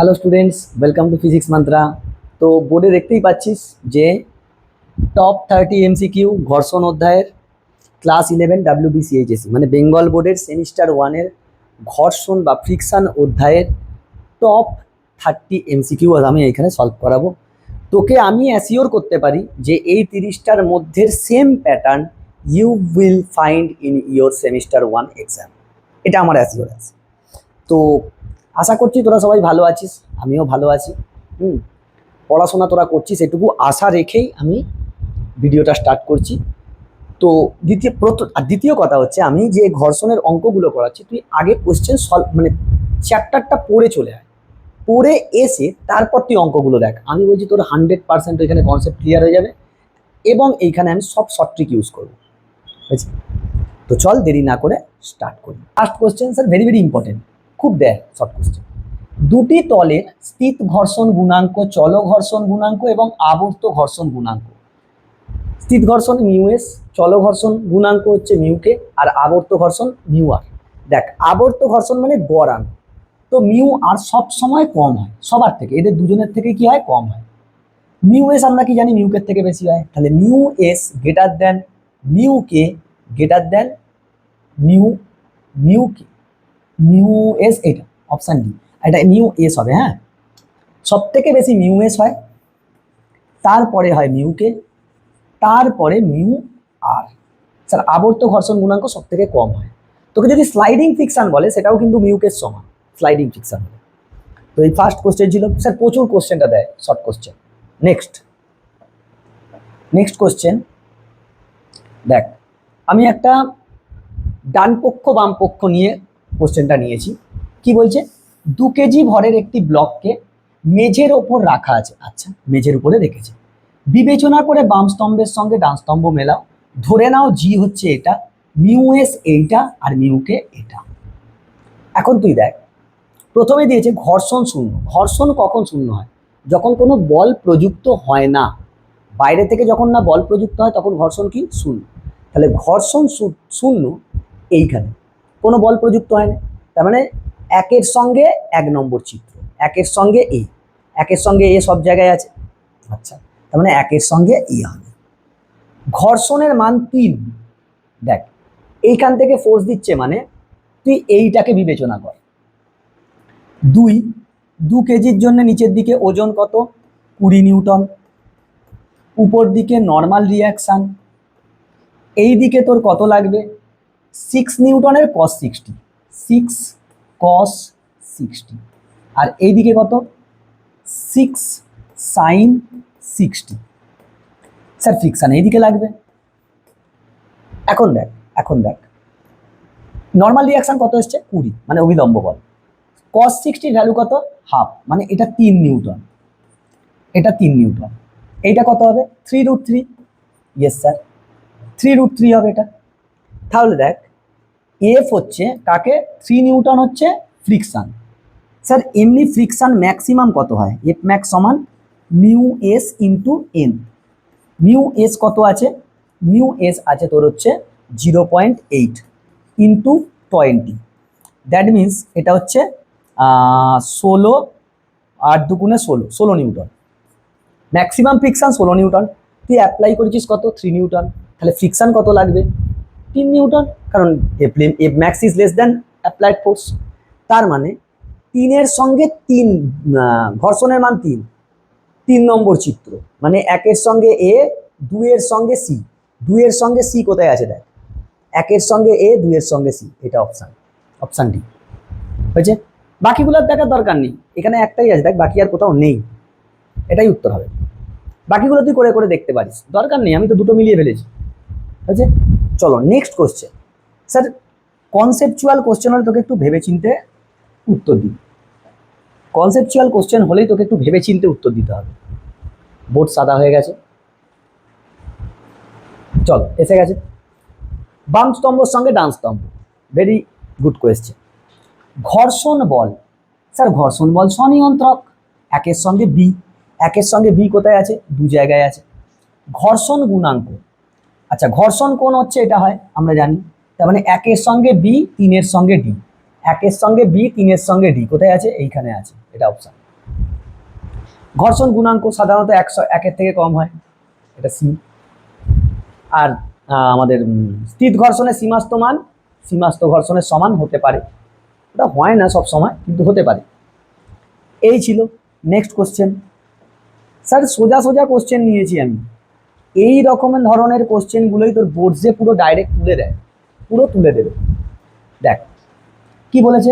Hello students, welcome to physics mantra. তো বোর্ডে দেখতেই পাচ্ছিস যে টপ 30 এমসিকিউ ঘর্ষণ অধ্যায়ের ক্লাস 11 WBCHSC মানে বেঙ্গল বোর্ডের সেমিস্টার 1-এর ঘর্ষণ বা ফ্রিকশন অধ্যায়ের টপ 30 এমসিকিউ আমি এখানে সলভ করাবো। তোকে আমি অ্যাসিওর করতে পারি যে এই 30টার মধ্যে same pattern you will find in your semester 1 exam, এটা আমার অ্যাসিওরেন্স। তো আশা করছি তোরা সবাই ভালো আছিস, আমিও ভালো আছি। পড়াশোনা তোরা করছিস এটুকু আশা রেখেই আমি ভিডিওটা স্টার্ট করছি। তো দ্বিতীয় কথা হচ্ছে, আমি যে ঘর্ষণের অঙ্কগুলো করাচ্ছি তুই আগে কোশ্চেন সলভ মানে চ্যাপ্টারটা পড়ে চলে আয়, পড়ে এসে তারপর তুই অঙ্কগুলো দেখ। আমি বলছি তোর 100% এখানে কনসেপ্ট ক্লিয়ার হয়ে যাবে এবং এইখানে আমি সব শর্ট ট্রিক ইউজ করবো। বুঝছি? তো চল দেরি না করে স্টার্ট করি। First question sir very very important, খুব দেয় শর্ট কোশ্চেন। দুটি তলের স্থিত ঘর্ষণ গুণাঙ্ক, চল ঘর্ষণ গুণাঙ্ক এবং আবর্ত ঘর্ষণ গুণাঙ্ক। স্থিত ঘর্ষণ মিউ এস, চল ঘর্ষণ গুণাঙ্ক হচ্ছে মিউ কে, আর আবর্ত ঘর্ষণ মিউ আর। দেখ, আবর্ত ঘর্ষণ মানে গড়াঙ্ক, তো মিউ আর সব সময় কম হয় সবার থেকে, এদের দুজনের থেকে কি হয়, কম হয়। মিউ এস আমরা কি জানি, মিউ কে থেকে বেশি হয়, তাহলে mu S greater than mu K greater than mu K, mu S, এটা অপশান ডি, এটা মিউ এস হবে। হ্যাঁ, সব থেকে বেশি মিউ এস হয়, তারপরে হয় মিউ কে, তারপরে মিউ আর। স্যার আবর্ত ঘর্ষণ গুণাঙ্ক সব থেকে কম হয়। তোকে যদি স্লাইডিং ফ্রিকশন বলে সেটাও কিন্তু মিউ কে সমান, স্লাইডিং ফ্রিকশন বলে। তো এই ফার্স্ট কোশ্চেন ছিল। স্যার প্রচুর কোশ্চেনটা দেয় শর্ট কোশ্চেন। নেক্সট কোশ্চেন দেখ, আমি একটা ডান পক্ষ বাম পক্ষ নিয়ে কোশ্চেনটা নিয়েছি। কি বলছে, 2 কেজি ভরের একটি ব্লককে মেঝের ওপর রাখা আছে। আচ্ছা, মেঝের উপরে রেখেছে। বিবেচনা করে বাম স্তম্ভের সঙ্গে ডান স্তম্ভ মেলাও, ধরে নাও জি হচ্ছে এটা, মিউ এস এইটা, আর মিউ কে এটা। এখন তুই দেখ, প্রথমে দিয়েছে ঘর্ষণ শূন্য। ঘর্ষণ কখন শূন্য হয়, যখন কোনো বল প্রযুক্ত হয় না, বাইরে থেকে যখন না বল প্রযুক্ত হয় তখন ঘর্ষণ কি, শূন্য। তাহলে ঘর্ষণ শূন্য এইখানে, কোনো বল প্রযুক্ত হয় না, তার মানে একের সঙ্গে 1 নম্বর চিত্র, একের সঙ্গে এ, একের সঙ্গে এ সব জায়গায় আছে। আচ্ছা, তার মানে একের সঙ্গে ই হবে। ঘর্ষণের মান 3। দেখ, এইখান থেকে ফোর্স দিচ্ছে মানে তুই এইটাকে বিবেচনা কর। 2 কেজির জন্য নিচের দিকে ওজন কত, 20 নিউটন, উপর দিকে নর্মাল রিয়াকশান, এই দিকে তোর কত লাগবে, 6 নিউটনের cos 60, 6 cos 60, আর এইদিকে কত, 6 sin 60। স্যার ফ্রিকশন এইদিকে লাগবে। এখন দেখ নর্মাল রিয়াকশন কত এসছে, 20 মানে অভিলম্ব বল। cos 60 ভ্যালু কত, হাফ, মানে এটা 3 নিউটন, এটা 3 নিউটন। এইটা কত হবে, 3√3। ইয়েস স্যার, 3√3 হবে এটা। তাহলে দেখ, এফ হচ্ছে কাকে, 3 নিউটন হচ্ছে ফ্রিকশন। স্যার এমনি ফ্রিকশন ম্যাক্সিমাম কত হয়, এফ ম্যাক্স সমান mu S into N. Mu S কত আছে, মিউ এস আছে তোর হচ্ছে 0.8 ইন্টু 20, দ্যাট মিনস এটা হচ্ছে 16, 8 দুগুণে 16 নিউটন। ম্যাক্সিমাম ফ্রিকশন 16 নিউটন, তুই অ্যাপ্লাই করেছিস কত, 3 নিউটন, তাহলে ফ্রিকশন কত লাগবে, 3 নিউটন, কারণ F max is less than applied force. তার মানে 3-এর সঙ্গে 3, ঘর্ষণের মান 3 নম্বর চিত্র, মানে 1-এর সঙ্গে এ, 2-এর সঙ্গে সি। 2-এর সঙ্গে সি কোথায় আছে দেখ, 1-এর সঙ্গে এ, 2-এর সঙ্গে সি, এটা অপশান ডি হয়েছে। বাকিগুলোর দেখার দরকার নেই, এখানে একটাই আছে দেখ, বাকি আর কোথাও নেই, এটাই উত্তর হবে। বাকিগুলো তুই করে করে দেখতে পারিস, দরকার নেই, আমি তো দুটো মিলিয়ে ফেলেছি। বুঝছে? চলো next question. Sir conceptual question হলে তোকে একটু ভেবেচিন্তে উত্তর দিই, কনসেপচুয়াল কোশ্চেন হলেই তোকে একটু ভেবেচিন্তে উত্তর দিতে হবে। বোর্ড সাদা হয়ে গেছে, চলো এসে গেছে। বাম স্তম্ভর সঙ্গে ডান স্তম্ভ, ভেরি গুড কোয়েশ্চেন। ঘর্ষণ বল, স্যার ঘর্ষণ বল স্বনিয়ন্ত্রক, 1-এর সঙ্গে বি, 1-এর সঙ্গে বি কোথায় আছে, 2 জায়গায় আছে। ঘর্ষণ গুণাঙ্ক, আচ্ছা ঘর্ষণ কোণ হচ্ছে এটা হয় আমরা জানি, তার মানে 1-এর সঙ্গে বি, 3-এর সঙ্গে ডি, 1-এর সঙ্গে বি, 3-এর সঙ্গে ডি কোথায় আছে, এইখানে আছে, এটা অপশান। ঘর্ষণ গুণাঙ্ক সাধারণত 100 1-এর থেকে কম হয়, এটা সি। আর আমাদের স্থির ঘর্ষণের সীমাস্থ ঘর্ষণের সমান হতে পারে, ওটা হয় না সব সময় কিন্তু হতে পারে। এই ছিল। Next question. স্যার সোজা সোজা কোশ্চেন নিয়েছি আমি, এই রকমের ধরনের কোশ্চেনগুলোই তোর বোর্ডসে পুরো ডাইরেক্ট তুলে দেয়, পুরো তুলে দেবে। দেখ কি বলেছে,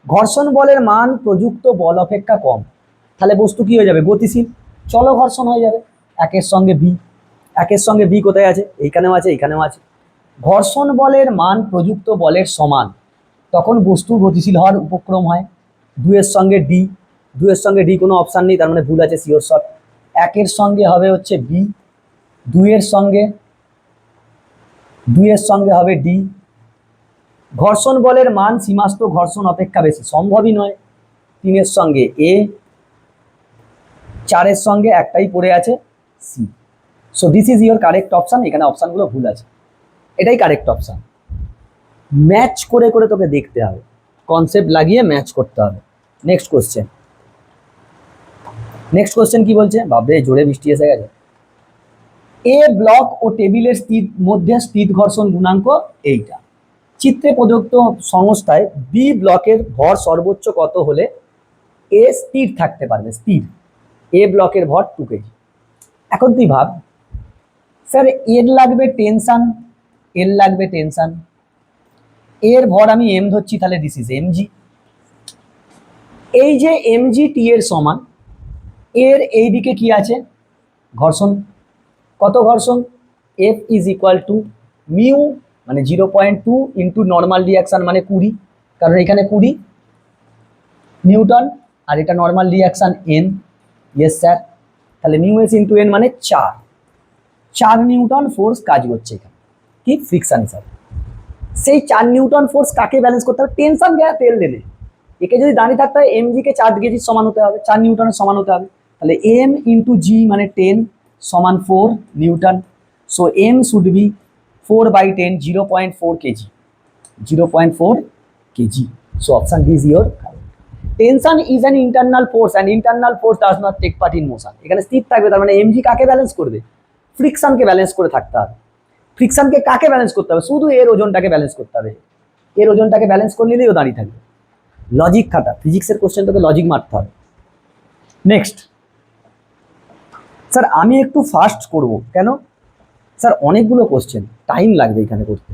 ঘর্ষণ বলের মান প্রযুক্ত বল অপেক্ষা কম, তাহলে বস্তু কি হয়ে যাবে, গতিশীল, চলো ঘর্ষণ হয়ে যাবে। একের সঙ্গে বি কোথায় আছে, এইখানেও আছে এইখানেও আছে। ঘর্ষণ বলের মান প্রযুক্ত বলের সমান, তখন বস্তু গতিশীল হওয়ার উপক্রম হয়। দুয়ের সঙ্গে ডি কোনো অপশান নেই, তার মানে ভুল আছে, শিওর শট। একের সঙ্গে হবে হচ্ছে বি, দুইয়ের সঙ্গে হবে ডি। ঘর্ষণ বলের মান সীমাস্থ ঘর্ষণ অপেক্ষা বেশি, সম্ভবই নয়। তিনের সঙ্গে এ, চারের সঙ্গে একটাই পড়ে আছে C. So this is your correct option. এখানে অপশানগুলো ভুল আছে, এটাই কারেক্ট অপশান। ম্যাচ করে করে তোকে দেখতে হবে, কনসেপ্ট লাগিয়ে ম্যাচ করতে হবে। নেক্সট কোশ্চেন কি বলছে, বাবরে জোরে বৃষ্টি এসে গেছে। এ ব্লক ও টেবিলের মধ্যে স্থির ঘর্ষণ গুণাঙ্ক এইটা। চিত্রে প্রদত্ত সংস্থায় বি ব্লকের ভর সর্বোচ্চ কত হলে এ স্থির থাকতে পারবে, স্থির। এ ব্লকের ভর 2 কেজি। এখন তুই ভাব, স্যার এর লাগবে টেনশন, এর ভর আমি এম ধরছি, তাহলে দিস ইজ এমজি। এই যে এমজি টি এর সমান, এর এই দিকে কি আছে, ঘর্ষণ। কত ঘর্ষণ, F is equal to mu মানে 0.2 ইন্টু নর্মাল রিয়াকশান মানে 20, কারণ এখানে 20 নিউটন আর এটা normal reaction N. Yes sir, তাহলে মিউ এস ইন্টু এন মানে 4 নিউটন ফোর্স কাজ করছে এখানে, কি ফ্রিকশন হিসাবে। সেই 4 নিউটন ফোর্স কাকে ব্যালেন্স করতে হবে, টেনশন গেয়া তেল দিলে, একে যদি দাঁড়িয়ে থাকতে হয় এম জি কে 4 কেজির সমান হতে হবে, 4 নিউটনের সমান হতে হবে। তাহলে এম ইন্টু জি মানে 10 সমান 4 newton. So M should be 4/10, 0.4 KG, 0.4 KG. So option D is your. Tension is an internal force and internal force does not take part in motion. এখানে স্থির থাকবে, তার মানে এমজি কাকে ব্যালেন্স করবে, ফ্রিকশনকে ব্যালেন্স করে থাকতে হবে। ফ্রিকশনকে কাকে ব্যালেন্স করতে হবে, শুধু এর ওজনটাকে ব্যালেন্স করতে হবে, এর ওজনটাকে ব্যালেন্স করে নিলেই ও দাঁড়িয়ে থাকবে। লজিক খাটা, ফিজিক্সের কোশ্চেন তোকে লজিক মারতে হবে। নেক্সট, স্যার আমি একটু ফাস্ট করব কেন, স্যার অনেকগুলো কোশ্চেন, টাইম লাগবে এখানে করতে।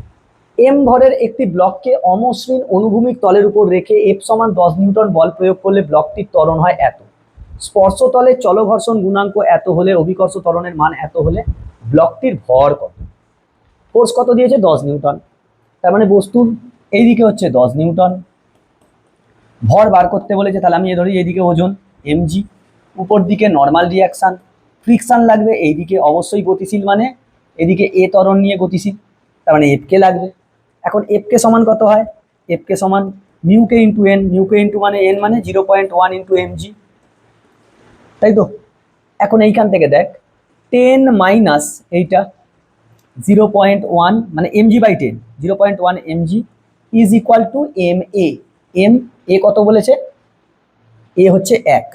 এম ভরের একটি ব্লককে অমসৃণ অনুভূমিক তলের উপর রেখে এফ সমান 10 নিউটন বল প্রয়োগ করলে ব্লকটির ত্বরণ হয় এত। স্পর্শতলের চলঘর্ষণ গুণাঙ্ক এত হলে, অভিকর্ষ ত্বরণের মান এত হলে ব্লকটির ভর কত, ফোর্স কত দিয়েছে 10 নিউটন, তার মানে বস্তুর এইদিকে হচ্ছে 10 নিউটন, ভর বার করতে বলেছে, তাহলে আমি ধরি এইদিকে ওজন এমজি, উপর দিকে নর্মাল রিয়াকশান, ফ্রিকশন লাগবে এইদিকে, অবশ্যই গতিশীল মানে এদিকে এ ত্বরণ নিয়ে গতিশীল, তার মানে এফ কে লাগবে। এখন এফ কে সমান কত হয়, এফ কে সমান মিউ কে ইন্টু এন, মিউ কে ইন্টু মানে এন মানে 0.1 ইন্টু এমজি, তাই তো। এখন এইখান থেকে দেখ 10 মাইনাস এইটা 0.1 মানে MG by 10, 0.1 MG is equal to M A. M A কত বলেছে, এ হচ্ছে 1।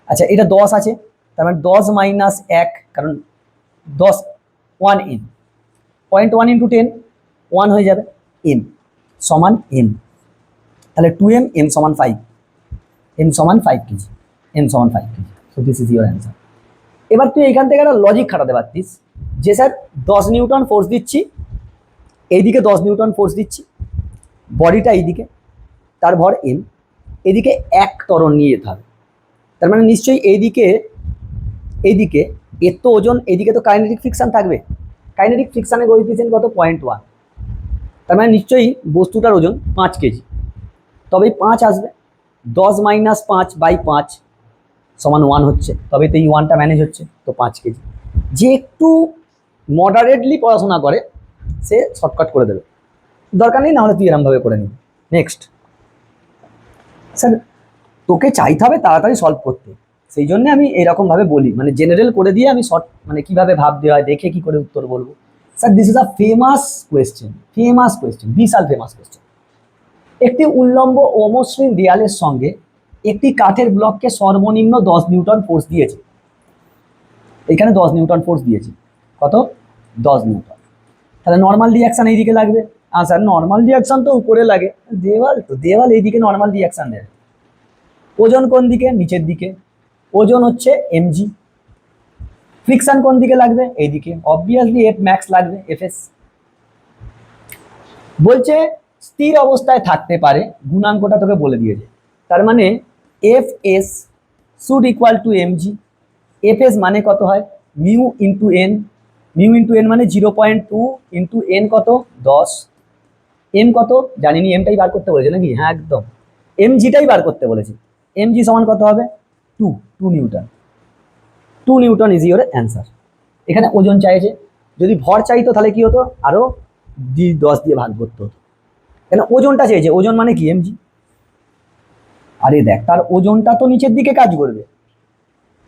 আচ্ছা এটা 10 আছে, তার মানে 10 মাইনাস 1, কারণ 10 1 এম, 0.1 ইন্টু 10 1 হয়ে যাবে, এম সমান এম, তাহলে 2m, এম সমান 5, এম সমান 5 কেজি, এম সমান 5 KG. So this is your answer. এবার তুই এখান থেকে একটা লজিক খাটাতে পারতিস যে স্যার 10 নিউটন ফোর্স দিচ্ছি, এইদিকে 10 নিউটন ফোর্স দিচ্ছি, বডিটা এইদিকে, তার ভর এম, এদিকে 1 ত্বরণ নিয়ে যেতে হবে, তার মানে নিশ্চয়ই এইদিকে এর তো ওজন, এইদিকে তো কাইনেটিক ফ্রিকশন থাকবে, কাইনেটিক ফ্রিকশনের কোএফিসিয়েন্ট কত 0.1, তার মানে নিশ্চয়ই বস্তুটার ওজন 5 কেজি, তবেই 5 আসবে। 10 মাইনাস 5 বাই 5 সমান 1 হচ্ছে, তবে তো এই 1টা ম্যানেজ হচ্ছে, তো 5 কেজি। যে একটু মডারেটলি পড়াশোনা করে সে শর্টকাট করে দেবে, দরকার নেই না হলে তুই এরমভাবে করে নিবি। নেক্সট, স্যার তোকে চাইতে হবে তাড়াতাড়ি সলভ করতে, সেই জন্য আমি এরকমভাবে বলি, মানে জেনারেল করে দিয়ে আমি শর্ট মানে কীভাবে ভাবতে হয় দেখে কি করে উত্তর বলবো। Sir this is a famous question, বিশাল ফেমাস কোয়েশ্চেন। একটি উল্লম্ব অমসৃণ দেয়ালের সঙ্গে একটি কাঠের ব্লককে সর্বনিম্ন 10 নিউটন ফোর্স দিয়েছে, এখানে 10 নিউটন ফোর্স দিয়েছে, কত 10 নিউটন। তাহলে নর্মাল রিয়াকশন এইদিকে লাগবে। স্যার নর্মাল রিয়াকশন তো উপরে লাগে, দেওয়াল তো দেওয়াল এইদিকে নর্মাল রিয়াকশন দেয়। ওজন কোন দিকে, নিচের দিকে, ওজন হচ্ছে এমজি। ফ্রিকশন কোন দিকে লাগবে, এইদিকে, অবভিয়াসলি এফ ম্যাক্স লাগবে, এফএস। বলছে স্থির অবস্থায় থাকতে পারে, গুণাঙ্কটা তোকে বলে দিয়েছে, তার মানে F S should equal to MG. F S মানে কত হয়, mu into N, mu into N মানে 0.2 ইন্টু এন কত 10, এম কত জানিনি, এমটাই বার করতে বলেছে নাকি, হ্যাঁ একদম এমজিটাই বার করতে বলেছে। এমজি সমান কত হবে 2 Newton, 2 Newton is your answer. এখানে ওজন চাইছে, যদি ভর চাইতো তাহলে কি হতো, আরো 10 দিয়ে ভাগ করতে হতো, কেন ওজনটা চেয়েছে, ওজন মানে কি এমজি। আরে দেখ তার ওজনটা তো নিচের দিকে কাজ করবে,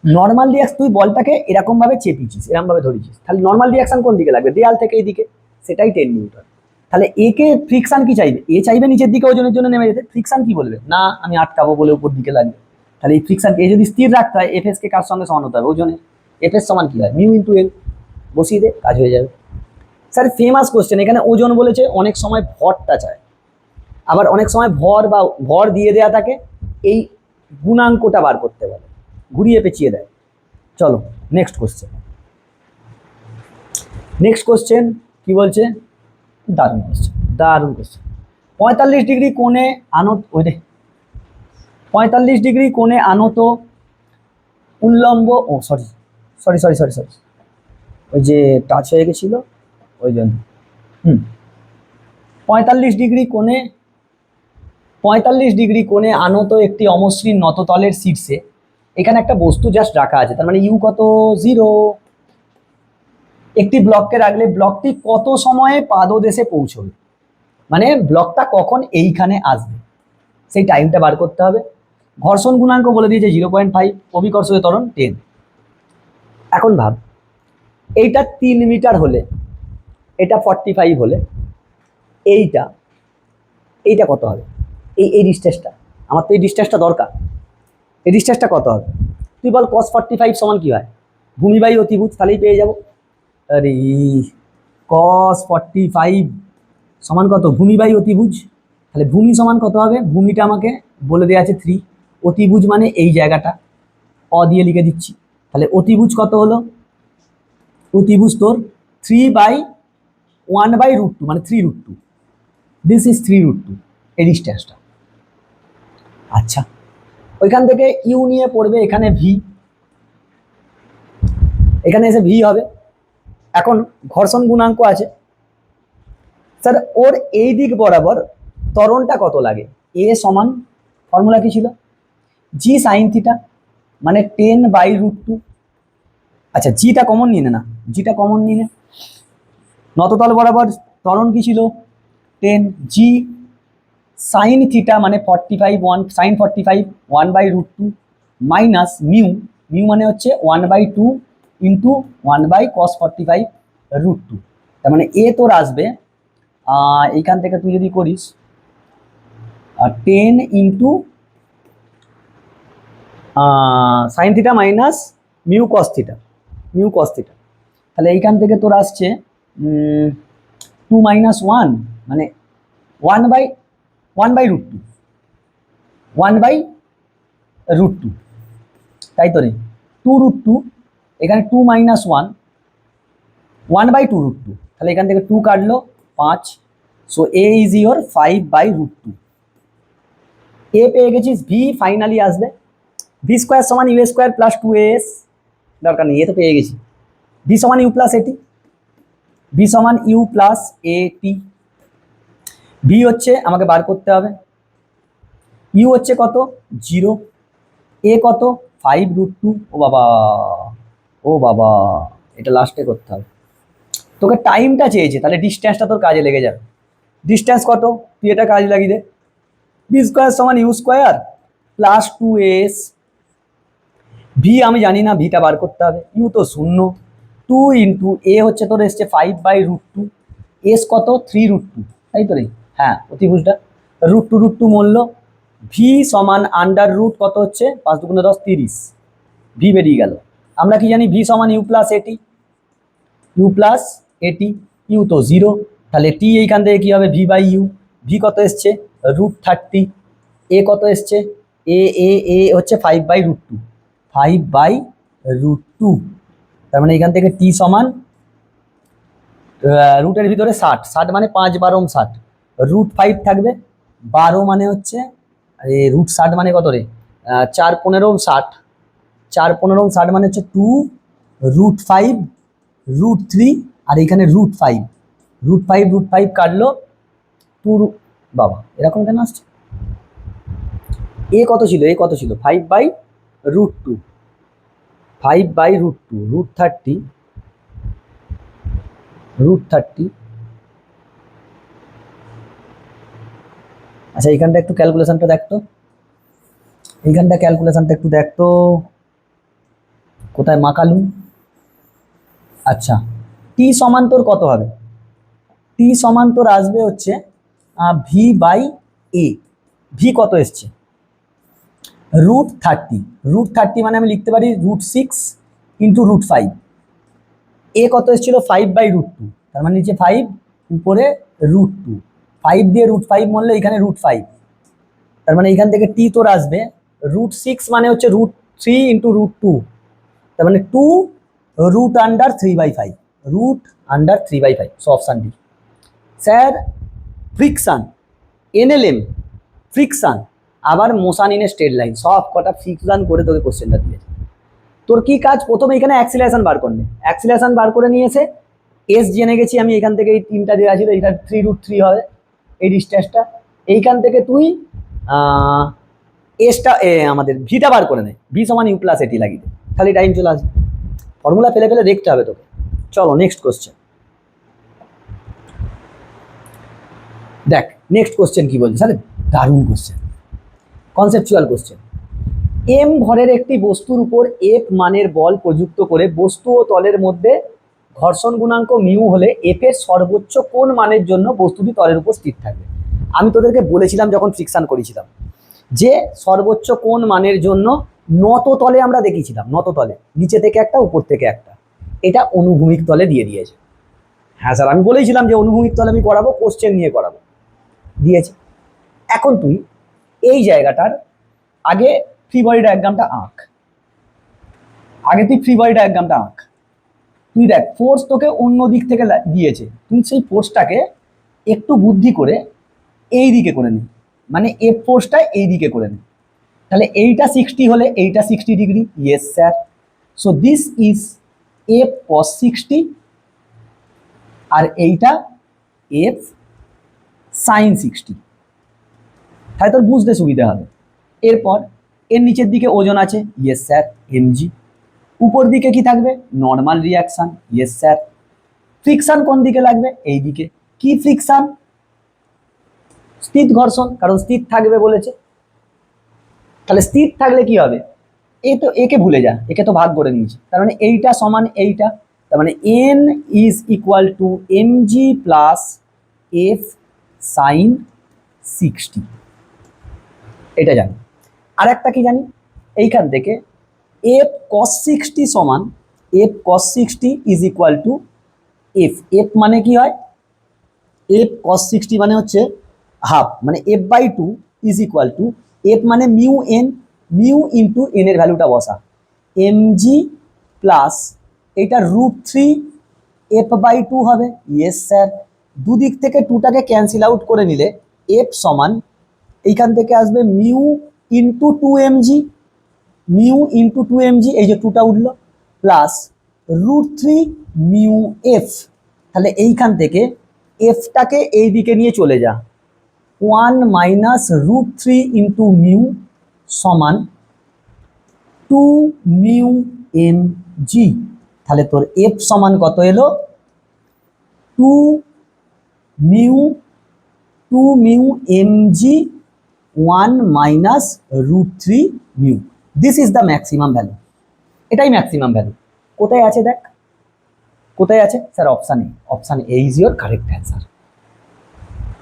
নর্মাল রিয়াকশন তুই বলটাকে এরকম ভাবে চেপিছিস, এরকম ভাবে ধরেছিস, তাহলে নর্মাল রিয়াকশন কোন দিকে লাগবে, দেয়াল থেকে এইদিকে, সেটাই 10 নিউটন। তাহলে একে ফ্রিকশন কি চাইবে, এ চাইবে নিচের দিকে ওজনের জন্য নেমে যেতে, ফ্রিকশন কি বলবে, না আমি আটকাবো বলে উপর দিকে লাগবে। তাহলে এই ফ্রিকশনকে এ যদি স্থির রাখতে হয়, এফএস কে কার সঙ্গে সমান হতে হবে, ওজনে। এফএস সমান কি হয়, মিউ ইন্টু এল, বসিয়ে দে কাজ হয়ে যাবে। স্যার ফেমাস কোশ্চেন, এখানে ওজন বলেছে, অনেক সময় ভরটা চায়, আবার অনেক সময় ভর বা ভর দিয়ে দেয়া থাকে, এই গুণাঙ্কটা বার করতে বলে, ঘুরিয়ে পেঁচিয়ে দেয়। চলো নেক্সট কোশ্চেন, নেক্সট কোশ্চেন কি বলছে, দারুণ কোশ্চেন, দারুণ কোশ্চেন। 45 ডিগ্রি কোণে আনত, ওই রে 45 ডিগ্রি কোণে আনত উল্লম্ব, ও sorry sorry sorry sorry sorry, ওই যে টাচ হয়ে গেছিল ওই জন্য। 45 ডিগ্রি কোণে, 45 ডিগ্রি কোণে আনত একটি অমসৃণ নততলের শীর্ষে এখানে একটা বস্তু জাস্ট রাখা আছে, তার মানে ইউ কত 0। একটি ব্লককে রাখলে ব্লকটি কত সময়ে পাদদেশে পৌঁছবে, মানে ব্লকটা কখন এইখানে আসবে, সেই টাইমটা বার করতে হবে। ঘর্ষণ গুণাঙ্ক বলে দিয়েছে 0.5, অভিকর্ষীয় ত্বরণ 10। এখন ভাব, এইটা 3 মিটার হলে, এটা 45 হলে, এইটা এইটা কত হবে, এই ডিস্টেন্সটা, আমার তো এই ডিস্টেন্সটা দরকার, এই ডিস্টেন্সটা কত হবে, তুই বল cos 45 সমান কি হয়, ভূমি বাই অতিভুজ, তাহলেই পেয়ে যাবো। আরে cos 45 সমান কত, ভূমি বাই অতিভুজ, তাহলে ভূমি সমান কত হবে, ভূমিটা আমাকে বলে দেওয়া আছে 3, অতিভুজ মানে এই জায়গাটা, অ দিয়ে লিখে দিচ্ছি, তাহলে অতিভুজ কত হলো, অতিভুজ তোর 3/1/√2 মানে 3√2, দিস ইজ 3√2 এই ডিস্টেন্সটা। আচ্ছা ওইখান থেকে ইউ নিয়ে পড়বে এখানে ভি, এখানে এসে ভি হবে। এখন ঘর্ষণ গুণাঙ্ক আছে, স্যার ওর এই দিক বরাবর ত্বরণটা কত লাগে, এ সমান ফর্মুলা কি ছিল, জি সাইন থিটা মানে 10/√2। আচ্ছা জিটা কমন নিয়ে না, জিটা কমন নিয়ে, নততল বরাবর ত্বরণ কি ছিল 10, জি সাইন থিটা মানে 45, সাইন 45 1/√2 মাইনাস মিউ, মিউ মানে হচ্ছে 1/2 ইন্টু 1/cos 45√2, তার মানে এ তোর আসবে এইখান থেকে তুই যদি করিস 10 into sine theta minus mu cos theta, mu cos theta, তাহলে এইখান থেকে তোর আসছে 2 - 1 মানে 1/√2, 1/√2, তাই তো রে 2√2, এখানে 2 - 1 1/2√2, তাহলে এখান থেকে 2 কাটলো 5, সো এ ইজ ইওর 5/√2। এ পেয়ে গেছিস, ভি ফাইনালি আসবে ভি স্কোয়ার সমান ইউ স্কোয়ার প্লাস 2as, দরকার নেই, এ তো পেয়ে গেছি, ভি সমান ইউ প্লাস এটি, ভি সমান ইউ প্লাস এটি। ভি হচ্ছে আমাকে বার করতে হবে, ইউ হচ্ছে কত 0, এ কত 5√2, ও বাবা, ও বাবা, এটা লাস্টে করতে হবে, তোকে টাইমটা চেয়েছে, তাহলে ডিস্টেন্সটা তোর কাজে লেগে যাবে। ডিস্টেন্স কত, তুই এটা কাজে লাগিয়ে দে, ভি স্কোয়ার সমান U square plus 2as, V আমি জানি না, ভিটা বার করতে হবে, ইউ তো 0, 2 ইন্টু এ হচ্ছে তোর এসছে 5/√2, এস কত 3√2, তাই তো রে, হ্যাঁ অতিভুজটা √2 মূল্য ভি সমান আন্ডার রুট কত হচ্ছে 5 দুগুণে 10 30, ভি বেরিয়ে গেল। আমরা কি জানি ভি সমান ইউ প্লাস এটি, ইউ প্লাস এটি, ইউ তো 0, তাহলে টি এইখান থেকে কি হবে ভি বাই ইউ। ভি কত এসছে √30, এ কত এসছে এ এ এ হচ্ছে 5/√2, 5/√2, তার মানে এখান থেকে টি সমান রুটের ভিতরে 60, 60 মানে 5 12 60, √5 থাকবে, 12 মানে হচ্ছে √60 মানে কত রে 4 15 60, 4 15 60 মানে হচ্ছে 2√5 √3, আর এখানে √5, √5 কাটলো 2, বাবা এরকম কেন আসছে, এ কত ছিল 5/√2, 5/√2, √30, আচ্ছা এইখানটা একটু ক্যালকুলেশনটা দেখতো, এইখানটা ক্যালকুলেশনটা একটু দেখতো কোথায় মাকালু। আচ্ছা টি সমান তোর কত হবে, টি সমান তোর আসবে হচ্ছে ভি বাই এ। ভি কত এসছে √30, √30 মানে আমি লিখতে পারি √6 ইন্টু √5, এ কত এসেছিল 5/√2, তার মানে নিচে 5 উপরে √2, 5 দিয়ে √5 মরলে এখানে √5, তার মানে এখান থেকে টি তোর আসবে √6 মানে হচ্ছে √3 ইন্টু √2, তার মানে 2 √3/5, √3/5, so option D. Sir friction, NLM, friction, আবার motion in a straight line, সব কটা ফ্রিকশন করে তোকে কোশ্চেনটা দিয়েছে। তোর কি কাজ, প্রথমে এখানে অ্যাক্সিলারেশন বার করবে, অ্যাক্সিলারেশন বার করে নিয়েছে, এস জেনে গেছি আমি, এখান থেকে এই 3টা দেওয়া ছিল, এটা 3√3 হবে এই ডিস্টেন্সটা, এইখান থেকে তুই এসটা আমাদের ভিটা বার করে নে, ভি সমান ইউ প্লাস এটি লাগিয়ে দে, খালি টাইম চলে আসবে, ফর্মুলা ফেলে ফেলে দেখতে হবে তোকে। চলো নেক্সট কোশ্চেন দেখ, নেক্সট কোশ্চেন কি বলছে, আরে দারুণ কোশ্চেন, কনসেপচুয়াল কোশ্চেন। এম ভরের একটি বস্তুর উপর এফ মানের বল প্রযুক্ত করে বস্তু ও তলের মধ্যে ঘর্ষণ গুণাঙ্ক মিউ হলে এফ এর সর্বোচ্চ কোন মানের জন্য বস্তুটি তলের উপর স্থির থাকবে। আমি তোদেরকে বলেছিলাম যখন ফ্রিকশন করেছিলাম যে সর্বোচ্চ কোন মানের জন্য নত তলে আমরা দেখিয়েছিলাম, নত তলে নিচে থেকে একটা উপর থেকে একটা, এটা অনুভূমিক তলে দিয়ে দিয়েছে। হ্যাঁ স্যার আমি বলেছিলাম যে অনুভূমিক তলে আমি করাবো, কোশ্চেন নিয়ে করাবো, দিয়েছে। এখন তুই এই জায়গাটার আগে ফ্রি বডি ডায়াগ্রামটা আঁক, আগে তুই ফ্রি বডি ডায়াগ্রামটা আঁক। তুই দেখ ফোর্স তোকে অন্য দিক থেকে দিয়েছে, তুই সেই ফোর্সটাকে একটু বুদ্ধি করে এই দিকে করে নে, মানে এফ ফোর্সটা এই দিকে করে নে, তাহলে এইটা 60 হলে এইটা 60 degree, yes sir, so this is F cos 60 আর এইটা এফ sin 60, তাহলে তোর বুঝতে সুবিধা হবে। এরপর এর নিচের দিকে ওজন আছে, ইয়েস স্যার এমজি, উপর দিকে কি থাকবে normal reaction, yes sir, friction কোন দিকে লাগবে এই দিকে, কি ফ্রিকশন স্থির ঘর্ষণ, কারণ স্থির থাকবে বলেছে, তাহলে স্থির থাকলে কি হবে, এই তো একে ভুলে যা, একে তো ভাগ করে নিয়েছি, তার মানে এইটা সমান এইটা, তার মানে N is equal to MG plus F sine 60, এটা জানি। আর একটা কি জানি, এইখান থেকে এফ cos 60 সমান F cos 60 is equal to F, F মানে কি হয়, এফ cos 60 মানে হচ্ছে হাফ, মানে f/2 is equal to F মানে mu N, mu into N এর ভ্যালুটা বসা, এমজি প্লাস এটা √3 f/2 হবে, ইয়েস স্যার, দুদিক থেকে টুটাকে ক্যান্সেল আউট করে নিলে এফ সমান এইখান থেকে আসবে mu into 2mg, mu into 2mg, এই যে টুটা উঠলো, প্লাস √3 মিউ এফ, তাহলে এইখান থেকে এফটাকে এই দিকে নিয়ে চলে যা, 1 মাইনাস √3 ইন্টু মিউ সমান 2 মিউ এম জি, তাহলে তোর এফ সমান কত এলো 2 mu M G 1 minus √3 mu, this is the maximum value, এটাই ম্যাক্সিমাম ভ্যালু। কোথায় আছে দেখ, কোথায় আছে sir, option A, option A is your correct answer.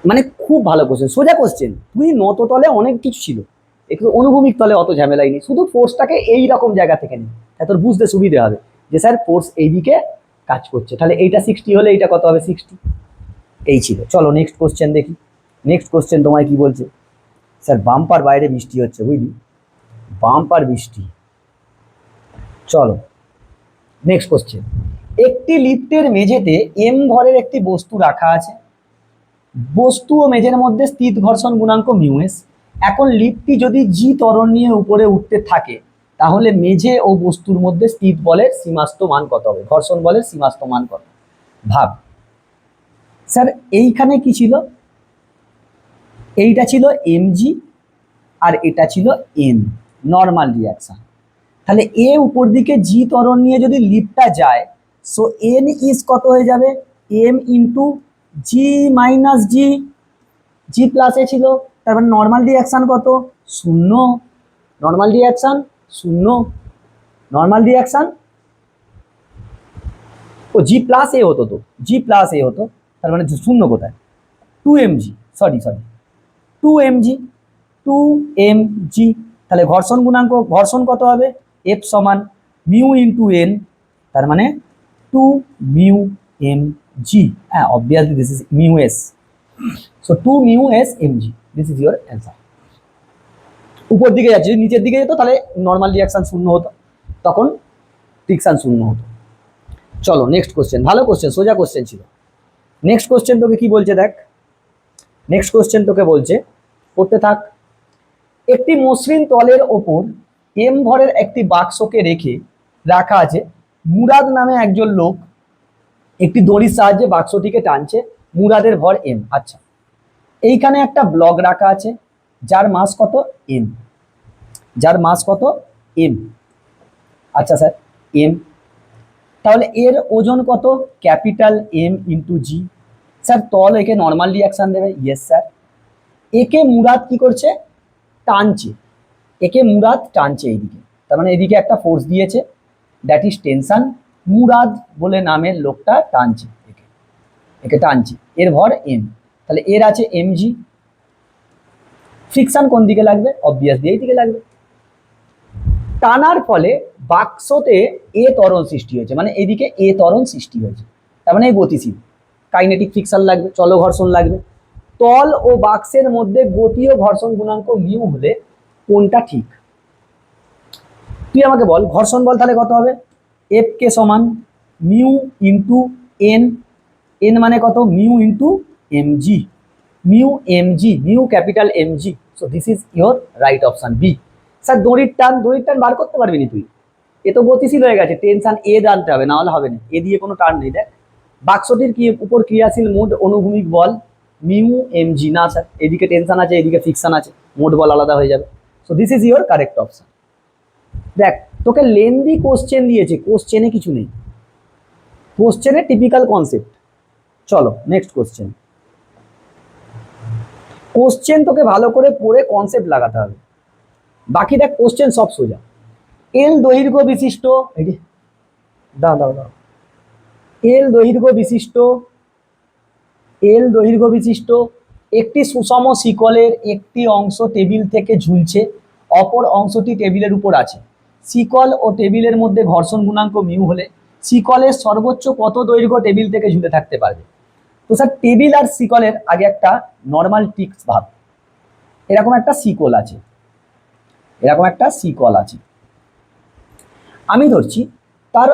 মানে খুব ভালো কোশ্চেন, সোজা কোশ্চেন। তুই নত তলে অনেক কিছু ছিল, একটু অনুভূমিক তলে অত ঝামেলাই নেই, শুধু ফোর্সটাকে এই রকম জায়গা থেকে নি, তোর বুঝতে সুবিধে হবে যে স্যার ফোর্স এইদিকে কাজ করছে, তাহলে এইটা 60 হলে এইটা কত হবে 60। এই ছিল। চলো নেক্সট কোশ্চেন দেখি। নেক্সট কোশ্চেন তোমায় কি বলছে, স্যার বাম্পার বাইরে বৃষ্টি হচ্ছে বুঝলি, বাম্পার বৃষ্টি। চলো নেক্সট কোশ্চেন। একটি লিফটের মেঝেতে এম ভরের একটি বস্তু রাখা আছে, বস্তু ও মেঝের মধ্যে স্থিত ঘর্ষণ গুণাঙ্ক মিউএস। এখন লিফটটি যদি জি ত্বরণ নিয়ে উপরে উঠতে থাকে, তাহলে মেঝে ও বস্তুর মধ্যে স্থিত বলের সীমাস্ত মান কত হবে, ঘর্ষণ বলের সীমাস্ত মান কত। ভাব স্যার এইখানে কি ছিল, এইটা ছিল এমজি আর এটা ছিল এন, নর্মাল রিয়াকশন। তাহলে এ উপর দিকে জি ত্বরণ নিয়ে যদি লিফটটা যায়, সো এন ইজ কত হয়ে যাবে, এম ইন্টু জি মাইনাস জি, জি প্লাসে ছিল, তার মানে নর্মাল রিয়াকশন কত, শূন্য। নর্মাল রিয়াকশন শূন্য, নর্মাল রিয়াকশন ও জি প্লাস এ হতো, তো জি প্লাস এ হতো, তার মানে শূন্য কোথায়, 2mg, sorry sorry 2mg, 2mg। তাহলে ঘর্ষণ গুণাঙ্ক, ঘর্ষণ কত হবে, এফ সমান মিউ ইন্টু এন, তার মানে 2μmg। হ্যাঁ obviously this is mu S, so 2μs mg, this is your answer. উপর দিকে যাচ্ছে, যদি নিচের দিকে যেত তাহলে নর্মাল রিয়াকশন শূন্য হতো, তখন ফ্রিকশন শূন্য হতো। চলো নেক্সট কোশ্চেন, ভালো কোশ্চেন, সোজা কোশ্চেন ছিল। নেক্সট কোশ্চেন তোকে কি বলছে দেখ, নেক্সট কোশ্চেন তোকে বলছে, পড়তে থাক। একটি মসৃণ তলের ওপর এম ভরের একটি বাক্সকে রাখা আছে, মুরাদ নামে একজন লোক একটি দড়ির সাহায্যে বাক্সটিকে টানছে, মুরাদের ভর এম। আচ্ছা, এইখানে একটা ব্লক রাখা আছে যার মাস কত এম, যার মাস কত এম। আচ্ছা স্যার এম, তাহলে এর ওজন কত, ক্যাপিটাল এম ইন্টু জি। স্যার তল একে নর্মাল রিয়াকশন দেবে, ইয়েস স্যার। একে মুরাদ কি করছে, টানছে, একে মুরাদ টানছে এইদিকে, তার মানে এদিকে একটা ফোর্স দিয়েছে, দ্যাট ইজ টেনশন। মুরাদ বলে নামের লোকটা টানছে একে, একে টানছে, এর ভর এম, তাহলে এর আছে এমজি। ফ্রিকশন কোন দিকে লাগবে, অবভিয়াসলি এই দিকে লাগবে। টানার ফলে বাক্সতে এ ত্বরণ সৃষ্টি হয়েছে, মানে এদিকে এ ত্বরণ সৃষ্টি হয়েছে, তার মানে গতিশীল, কাইনেটিক ফ্রিকশন লাগবে, চলো ঘর্ষণ লাগবে। তল ও বাক্সের মধ্যে গতি ও ঘর্ষণ গুণাঙ্ক মিউ হলে কোনটা ঠিক, তুই আমাকে বল। ঘর্ষণ বল তাহলে কত হবে, এফ কে সমান মিউ ইন্টু এন, এন মানে কত mu into MG, mu MG, mu capital MG. So this is your right option B. Sir দড়ির টান, দড়ির টান বার করতে পারবি না তুই, এ তো গতিশীল হয়ে গেছে, টেনশন এ জানতে হবে, না হলে হবে না, এ দিয়ে কোনো টান নেই। দেখ বাক্সটির কি উপর ক্রিয়াশীল মোড অনুভূমিক বল মিউ এমজি, না স্যার এদিকে টেনশন আছে এদিকে ফ্রিকশন আছে, মোড বল আলাদা হয়ে যাবে। So this is your correct option. দেখ তোকে লেন্দি কোশ্চেন দিয়েছে, কোশ্চেনে কিছু নেই, কোশ্চেনে টিপিক্যাল কনসেপ্ট। চলো নেক্সট কোশ্চেন। কোশ্চেন তোকে ভালো করে পড়ে কনসেপ্ট লাগাতে হবে, বাকি দেখ কোশ্চেন সব সোজা। এল দৈর্ঘ্য বিশিষ্ট, দাও দাও দাও, এল দৈর্ঘ্য বিশিষ্ট, এল দৈর্ঘ্য বিশিষ্ট একটি সুষম শিকলের একটি অংশ টেবিল থেকে ঝুলছে, অপর অংশটি টেবিলের উপর আছে। শিকল ও টেবিলের মধ্যে ঘর্ষণ গুণাঙ্ক মিউ হলে শিকলের সর্বোচ্চ কত দৈর্ঘ্য টেবিল থেকে ঝুলে থাকতে পারবে। তো স্যার টেবিল আর শিকলের আগে একটা নর্মাল টিক্স ভাব, এরকম একটা শিকল আছে, এরকম একটা শিকল আছে, আমি ধরছি তার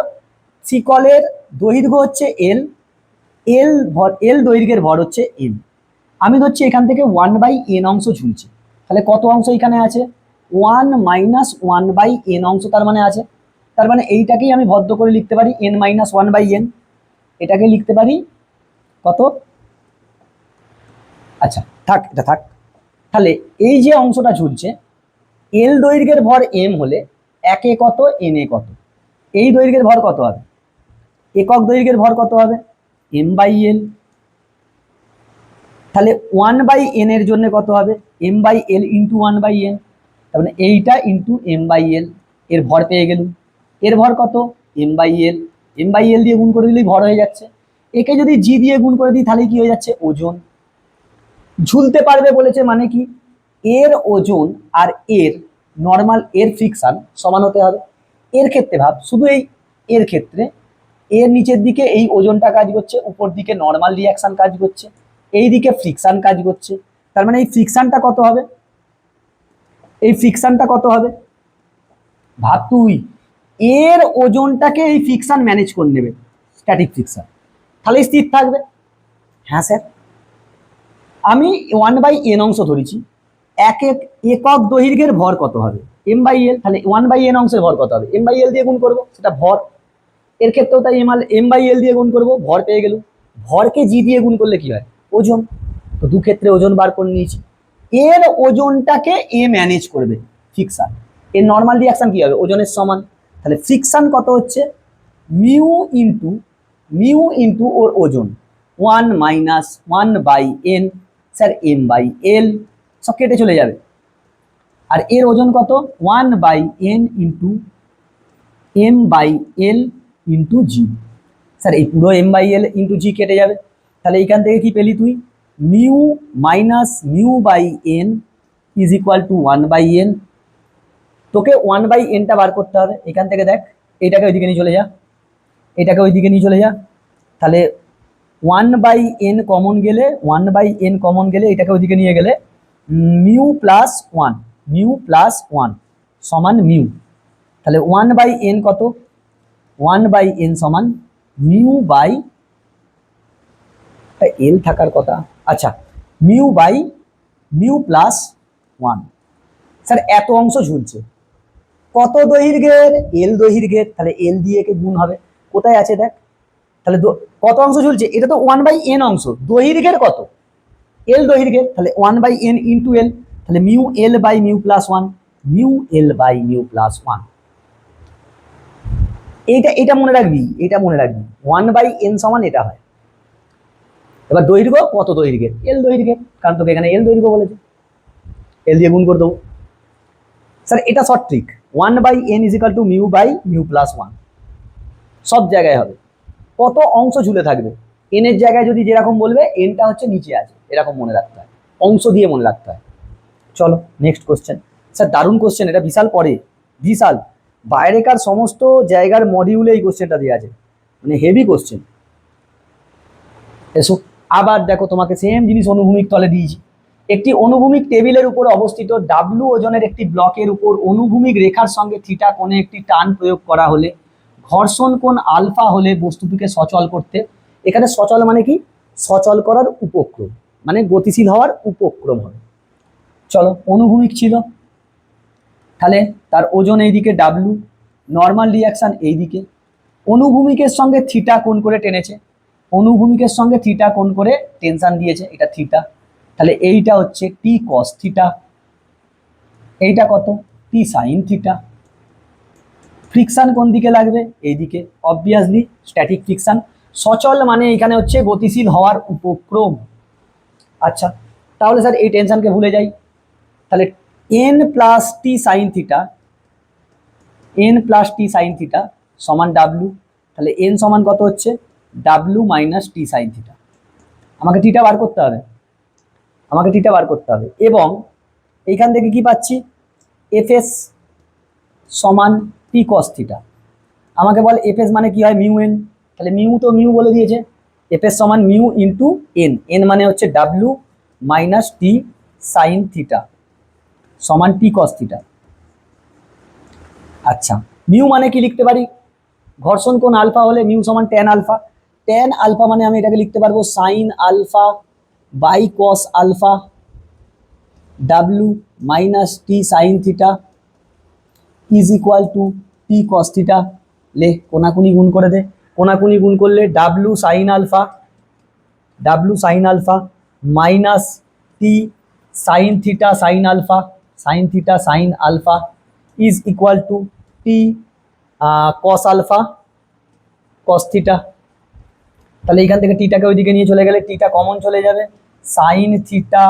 শিকলের দৈর্ঘ্য হচ্ছে এল, এল ভর, এল দৈর্ঘ্যের ভর হচ্ছে এম। আমি ধরছি এখান থেকে 1/n অংশ ঝুলছে, তাহলে কত অংশ এখানে আছে, 1 - 1/n অংশ তার মানে আছে, তার মানে এইটাকেই আমি ভদ্র করে লিখতে পারি n - 1/n, এটাকে লিখতে পারি কত, আচ্ছা থাক এটা থাক। তাহলে এই যে অংশটা ঝুলছে, এল দৈর্ঘ্যের ভর এম হলে একে কত এন এ কত, এই দৈর্ঘ্যের ভর কত হবে, একক দৈর্ঘ্যের ভর কত হবে m/l। তাহলে 1/n এর জন্য কত হবে m/l ইন্টু 1/n, তার মানে এইটা ইন্টু m/l, এর ভর পেয়ে গেলুম। এর ভর কত m/l, m/l দিয়ে গুণ করে দিলেই ভর হয়ে যাচ্ছে। একে যদি জি দিয়ে গুণ করে দিই তাহলে কি হয়ে যাচ্ছে ওজন। ঝুলতে পারবে বলেছে মানে কি, এর ওজন আর এর নর্মাল এর ফ্রিকশন সমান হতে হবে। এর ক্ষেত্রে ভাব শুধু এই এর ক্ষেত্রে এর নিচের দিকে এই ওজনটা কাজ করছে, উপর দিকে নর্মাল রিয়াকশন কাজ করছে, এই দিকে ফ্রিকশন কাজ করছে। তার মানে এই ফ্রিকশনটা কত হবে, এই ফ্রিকশনটা কত হবে, ভাব তুই এর ওজনটাকে এই ফ্রিকশন ম্যানেজ করে নেবে, স্ট্যাটিক ফ্রিকশন, তাহলে স্থির থাকবে। হ্যাঁ স্যার, আমি 1/n অংশ ধরেছি, এক এক একক দৈর্ঘ্যের ভর কত হবে m/l, তাহলে 1/n অংশের ভর কত হবে m/l দিয়ে গুণ করবো, সেটা ভর। এর ক্ষেত্রেও তাই m/l দিয়ে গুণ করবো, ভর পেয়ে গেল। ভরকে জি দিয়ে গুণ করলে কি হয়, ওজন। তো দু ক্ষেত্রে ওজন বার করে নিয়েছি। এর ওজনটাকে এ ম্যানেজ করবে ফ্রিকশন, এর নর্মাল রিয়াকশন কি হবে, ওজনের সমান। তাহলে ফ্রিকশন কত হচ্ছে, মিউ ইন্টু ওর ওজন 1 - 1/n, স্যার m/l, সব কেটে চলে যাবে। আর এর ওজন কত, 1/n ইন্টু m/l ইন্টু জি। স্যার এই পুরো m/l ইন্টু জি কেটে যাবে, তাহলে এইখান থেকে কি পেলি তুই, μ - μ/n is equal two 1/n। তোকে 1/nটা বার করতে হবে, এখান থেকে দেখ, এটাকে ওইদিকে নিয়ে চলে যা, এটাকে ওইদিকে নিয়ে চলে যা, তাহলে 1/n কমন গেলে, 1/n কমন গেলে এটাকে ওইদিকে নিয়ে গেলে μ+1 সমান মিউ। তাহলে 1/n কত, 1/n সমান μ/, এল থাকার কথা, আচ্ছা μ/μ+1। স্যার এত অংশ ঝুলছে, কত দৈর্ঘ্যের, এল দৈর্ঘ্যের, তাহলে এল দিয়ে একে গুণ হবে, কোথায় আছে দেখ, তাহলে কত অংশ ঝুলছে, এটা তো 1/n অংশ, দৈর্ঘ্যের কত, এল দৈর্ঘ্যের, তাহলে 1/n ইন্টু এল, তাহলে μl/μ+1, μl/μ+1। এটা মনে রাখবি, এটা মনে রাখবি, 1/n সমান এটা হয়। এবার দৈর্ঘ্য কত দৈর্ঘ্যের, এল দৈর্ঘ্যের, কারণ তোকে এখানে এল দৈর্ঘ্য বলেছে, এল দিয়ে গুণ করে দেবো। স্যার এটা short trick, 1/n is equal to μ/μ+1, সব জায়গায় হবে। কত অংশ ঝুলে থাকবে, এন এর জায়গায় যদি যেরকম বলবে এনটা হচ্ছে নিচে আছে, এরকম মনে রাখতে হয়, অংশ দিয়ে মনে রাখতে হয়। চলো নেক্সট কোশ্চেন। স্যার দারুণ কোশ্চেন, এটা বিশাল পরে, বিশাল বাইরেকার সমস্ত জায়গার মডিউলে এই কোশ্চেনটা দেওয়া আছে, মানে হেভি কোশ্চেন। এসো আবার দেখো, তোমাকে সেম জিনিস অনুভূমিক তলে দিয়েছি। একটি অনুভূমিক টেবিলের উপর অবস্থিত ডাব্লু ওজনের একটি ব্লকের উপর অনুভূমিক রেখার সঙ্গে থিটা কোণে একটি টান প্রয়োগ করা হলে ঘর্ষণ কোণ আলফা হলে বস্তুটিকে সচল করতে, এখানে সচল মানে কি, সচল করার উপক্রম, মানে গতিশীল হওয়ার উপক্রম হবে। চলো অনুভূমিক ছিল, তাহলে তার ওজন এইদিকে ডাব্লু, নর্মাল রিয়াকশন এইদিকে, অনুভূমিকের সঙ্গে থিটা কোণ করে টেনেছে, অনুভূমিকের সঙ্গে থিটা কোণ করে টেনশন দিয়েছে, এটা থিটা, তাহলে এইটা হচ্ছে টি কস থিটা, এইটা কত টি সাইন থিটা। ফ্রিকশন কোন দিকে লাগবে, এইদিকে, অবভিয়াসলি স্ট্যাটিক ফ্রিকশন। সচল মানে এখানে হচ্ছে গতিশীল হওয়ার উপক্রম। আচ্ছা তাহলে স্যার এই টেনশনকে ভুলে যাই, তাহলে n প্লাস টি সাইন থিটা, n প্লাস টি সাইন থিটা সমান ডাব্লু, তাহলে n সমান কত হচ্ছে, W minus T sine theta. আমাকে টিটা বার করতে হবে, আমাকে টিটা বার করতে হবে, এবং এইখান থেকে কি পাচ্ছি, এফএস সমান টি কস থিটা। আমাকে বল এফএস মানে কি হয়, মিউ এন, তাহলে মিউ তো মিউ বলে দিয়েছে, এফএস সমান মিউ ইন্টু এন, এন মানে হচ্ছে W minus T sine theta সমান টি কস থিটা। আচ্ছা মিউ মানে কি লিখতে পারি, ঘর্ষণ কোণ আলফা হলে মিউ সমান ট্যান আলফা, ট্যান আলফা মানে আমি এটাকে লিখতে পারবো sine alpha by cos alpha W minus T sine theta is equal to T cos theta. লে কোনাকুনি গুণ করে দে, কোনাকুনি গুণ করলে W sine alpha minus T sine theta sine alpha is equal to T cos alpha cos theta. তাহলে এইখান থেকে টিটাকে ওইদিকে নিয়ে চলে গেলে টিটা কমন চলে যাবে, sine theta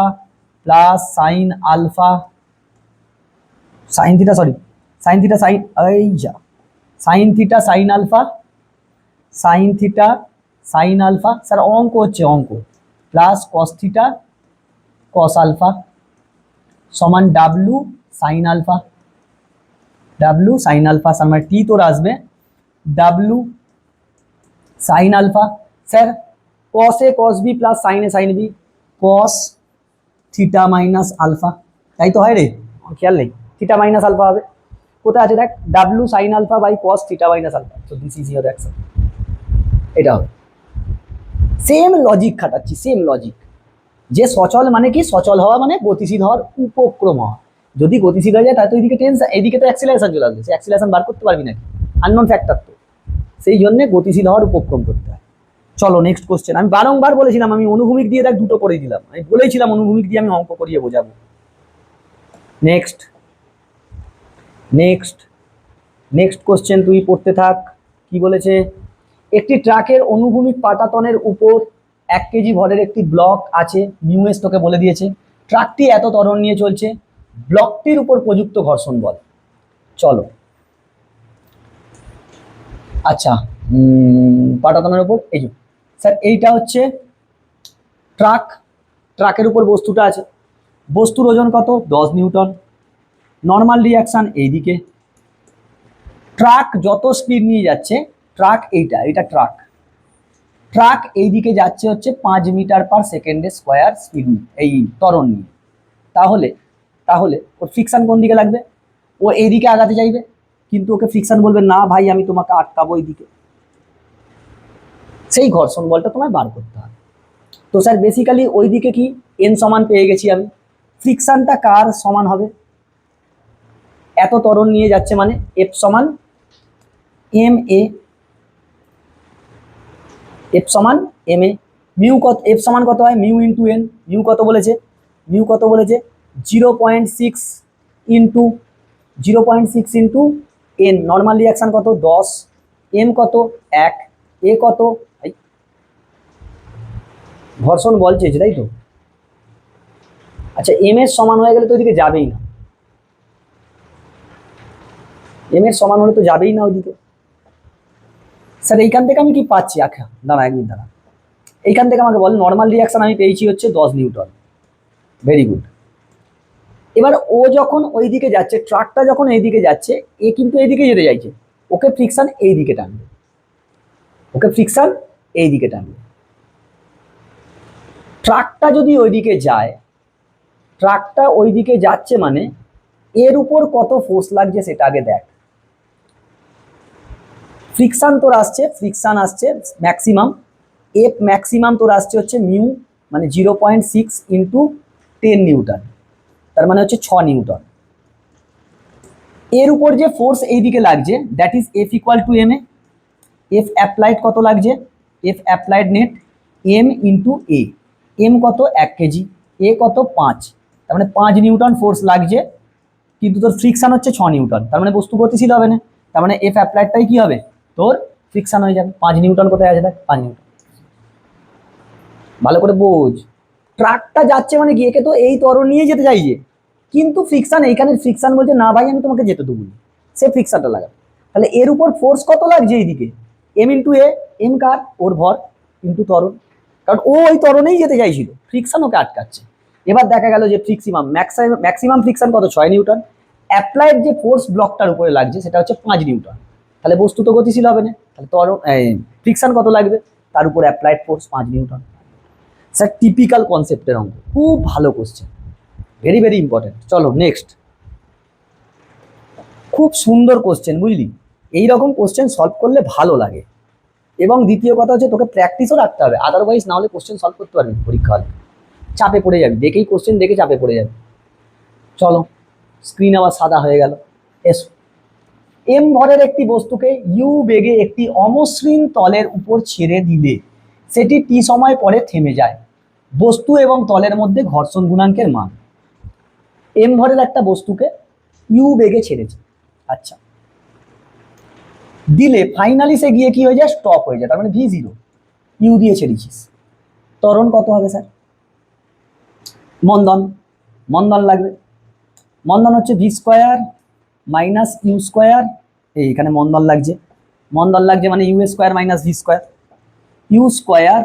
plus sine alpha, sine theta sorry sine theta sine, এই যা, sine theta sine alpha, sine theta sine alpha, sir অঙ্ক হচ্ছে অঙ্ক, plus cos theta cos alpha সমান W sine alpha, W sine alpha সমান T তোর আসবে W sine alpha. Sir cos A cos B plus sine A sine B, cos theta minus alpha, তাই তো হয় রে, খেয়াল নেই, থিটা মাইনাস আলফা হবে, কোথায় আছে দেখ, W sine alpha by cos theta minus alpha, তো দিস ইজ ইওর অ্যান্সার। এটা হবে, সেম লজিক খাটাচ্ছি, সেম লজিক, যে সচল মানে কি, সচল হওয়া মানে গতিশীল হওয়ার উপক্রম হওয়া, যদি গতিশীল হয়ে যায় তাহলে তো এদিকে টেনশন, এদিকে তো অ্যাক্সিলারেশন চলে আসবে, সে অ্যাক্সিলারেশন বার করতে পারবি নাকি, আননোন ফ্যাক্টর তো, সেই জন্য গতিশীল হওয়ার উপক্রম করতে হয়। চলো নেক্সট কোশ্চেন, আমি বারংবার বলেছিলাম আমি অনুভূমিক দিয়ে দেখ দুটো করে দিলাম, আমি বলেছিলাম অনুভূমিক দিয়ে আমি অঙ্ক করিয়ে বোঝাবো। নেক্সট নেক্সট নেক্সট কোশ্চেন তুই পড়তে থাক, কি বলেছে, একটি ট্রাকের অনুভূমিক পাটাতনের উপর 1 কেজি ভরের একটি ব্লক আছে, মিউএস তোকে বলে দিয়েছে, ট্রাকটি এত ত্বরণ নিয়ে চলছে, ব্লকটির উপর প্রযুক্ত ঘর্ষণ বল। চলো আচ্ছা, পাটাতনের উপর এই যে স্যার এইটা হচ্ছে ট্রাক, ট্রাকের উপর বস্তুটা আছে, বস্তুর ওজন কত 10 নিউটন, নর্মাল রিয়াকশান এইদিকে, ট্রাক যত স্পিড নিয়ে যাচ্ছে, ট্রাক এটা ট্রাক, ট্রাক এইদিকে যাচ্ছে হচ্ছে 5 মিটার পার সেকেন্ডে স্কোয়ার স্পিড, এই ত্বরণ নিয়ে, তাহলে তাহলে ওর ফ্রিকশন কোন দিকে লাগবে, ও এইদিকে আগাতে চাইবে, কিন্তু ওকে ফ্রিকশন বলবে না ভাই আমি তোমাকে আটকাবো এইদিকে, সেই ঘর্ষণ বলটা তোমায় বার করতে হবে। তো স্যার বেসিক্যালি ওইদিকে কি এন সমান পেয়ে গেছি আমি, ফ্রিকশনটা কার সমান হবে, এত ত্বরণ নিয়ে যাচ্ছে মানে এফ সমান এম এ, এফ সমান এম এ, মিউ কত, এফ সমান কত হয় মিউ ইন্টু এন, মিউ কত বলেছে, মিউ কত বলেছে 0.6 into 0.6 into N, normal reaction কত 10, এম কত 1, এ কত, ঘর্ষণ বল চেয়েছে তাই তো, আচ্ছা এম এর সমান হয়ে গেলে তো ওইদিকে যাবেই না, এম এর সমান হলে তো যাবেই না ওইদিকে। স্যার এইখান থেকে আমি কি পাচ্ছি, আচ্ছা দাঁড়া একদিন দাঁড়া, এইখান থেকে আমাকে বল নর্মাল রিয়াকশন আমি পেয়েছি হচ্ছে 10 নিউটন, ভেরি গুড। এবার ও যখন ওইদিকে যাচ্ছে, ট্রাকটা যখন এইদিকে যাচ্ছে, এ কিন্তু এইদিকে যেতে চাইছে, ওকে ফ্রিকশন এইদিকে টানবে, ওকে ফ্রিকশন এইদিকে টানবে, ট্রাকটা যদি ওইদিকে যায়, ট্রাকটা ওইদিকে যাচ্ছে মানে এর উপর কত ফোর্স লাগছে সেটা আগে দেখ, ফ্রিকশন তোর আসছে, ফ্রিকশন আসছে ম্যাক্সিমাম, এফ ম্যাক্সিমাম তোর আসছে হচ্ছে মিউ মানে 0.6 ইন্টু 10 নিউটন, তার মানে হচ্ছে 6 নিউটন, এর উপর যে ফোর্স এইদিকে লাগছে that is F equal to M A, F applied কত লাগছে, F applied net M into A, M কত 1 কেজি, এ কত 5, তার মানে 5 নিউটন ফোর্স লাগছে, কিন্তু তোর ফ্রিকশন হচ্ছে 6 নিউটন, তার মানে বস্তু গতিশীল হবে না, তার মানে এফ অ্যাপ্লাইডটাই কি হবে তোর ফ্রিকশন হয়ে যাবে, 5 নিউটন কোথায় আছে দেখ 5 নিউটন, ভালো করে বোঝ, ট্রাকটা যাচ্ছে মানে কি একে তো এই ত্বরণ নিয়ে যেতে চাইছে, কিন্তু ফ্রিকশন এইখানে ফ্রিকশন বলছে না ভাই আমি তোমাকে যেতে দেবো, সে ফ্রিকশনটা লাগাবে, তাহলে এর উপর ফোর্স কত লাগছে এইদিকে M into A, M car ওর ভর ইন্টু ত্বরণ, কারণ ও ওই ত্বরণেই যেতে চাইছিল, ফ্রিকশন ওকে আটকাচ্ছে। এবার দেখা গেল যে ফ্রিক্সিমাম ম্যাক্সিমাম ফ্রিকশন কত 6 নিউটন, অ্যাপ্লাইড যে ফোর্স ব্লকটার উপরে লাগছে সেটা হচ্ছে 5 নিউটন, তাহলে বস্তু তো গতিশীল হবে না, তাহলে ত্বরণ ফ্রিকশন কত লাগবে, তার উপর applied force 5 newton. Sir typical কনসেপ্টের অঙ্ক, খুব ভালো কোশ্চেন, ভেরি ভেরি ইম্পর্টেন্ট। চলো নেক্সট, খুব সুন্দর কোশ্চেন বুঝলি, এইরকম কোশ্চেন সলভ করলে ভালো লাগে, এবং দ্বিতীয় কথা হচ্ছে তোকে প্র্যাকটিসও রাখতে হবে, আদারওয়াইজ না হলে কোশ্চেন সলভ করতে পারবি পরীক্ষা হলে, চাপে পড়ে যাবি, দেখেই কোশ্চেন দেখে চাপে পড়ে যাবি। চলো স্ক্রিন আবার সাদা হয়ে গেল, এসো, এম ভরের একটি বস্তুকে ইউ বেগে একটি অমসৃণ তলের উপর ছেড়ে দিলে সেটি টি সময় পরে থেমে যায়, বস্তু এবং তলের মধ্যে ঘর্ষণ গুণাঙ্কের মান। এম ভরের একটা বস্তুকে ইউ বেগে ছেড়েছে, আচ্ছা দিলে ফাইনালি সে গিয়ে কি হয়ে যায়, স্টপ হয়ে যায়, তার মানে v0, ইউ দিয়ে ছেড়েছিস, ত্বরণ কত হবে স্যার, মন্দন, মন্দন লাগবে, মন্দন হচ্ছে V square minus U square, এইখানে মন্দন লাগছে, মন্দন লাগছে মানে U square minus V square, U square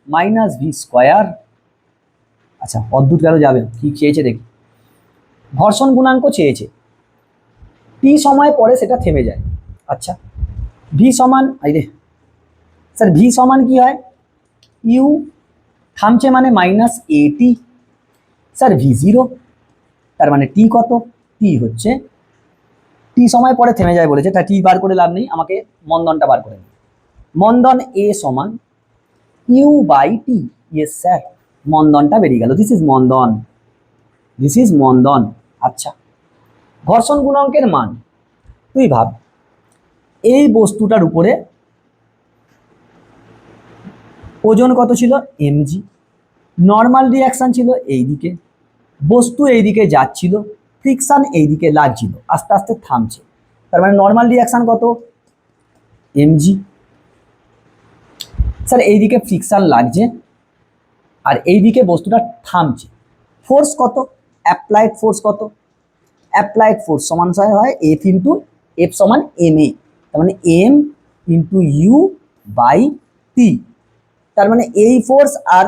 minus V square আচ্ছা অদ্ভুত গেল যাবে কি চেয়েছে দেখি, ঘর্ষণ গুণাঙ্ক চেয়েছে, টি সময় পরে সেটা থেমে যায়। আচ্ছা ভি সমান রে স্যার ভি সমান কি হয়, ইউ থামছে মানে মাইনাস এটি, স্যার ভি জিরো, তার মানে টি কত, টি হচ্ছে টি সময় পরে থেমে যায় বলেছে, তা টি বার করে লাভ নেই, আমাকে মন্দনটা বার করে নিই। মন্দন এ সমান U by T, yes sir মন্দনটা বেরিয়ে গেল, দিস ইজ মন্দন, দিস ইজ মন্দন। আচ্ছা ঘর্ষণ গুণাঙ্কের মান, তুই ভাব এই বস্তুটার উপরে ওজন কত ছিল এমজি, নর্মাল রিয়াকশন ছিল এইদিকে, বস্তু এইদিকে যাচ্ছিল, ফ্রিকশন এইদিকে লাগছিল, আস্তে আস্তে থামছে, তার মানে নর্মাল রিয়াকশন কত এমজি। স্যার এইদিকে ফ্রিকশন লাগছে আর এইদিকে বস্তুটা থামছে, ফোর্স কত, অ্যাপ্লাইড ফোর্স কত, অ্যাপ্লাইড ফোর্স সমান হয় এফ ইন্টু এফ সমান এম এ, তার মানে M into U by T, তার মানে এই ফোর্স আর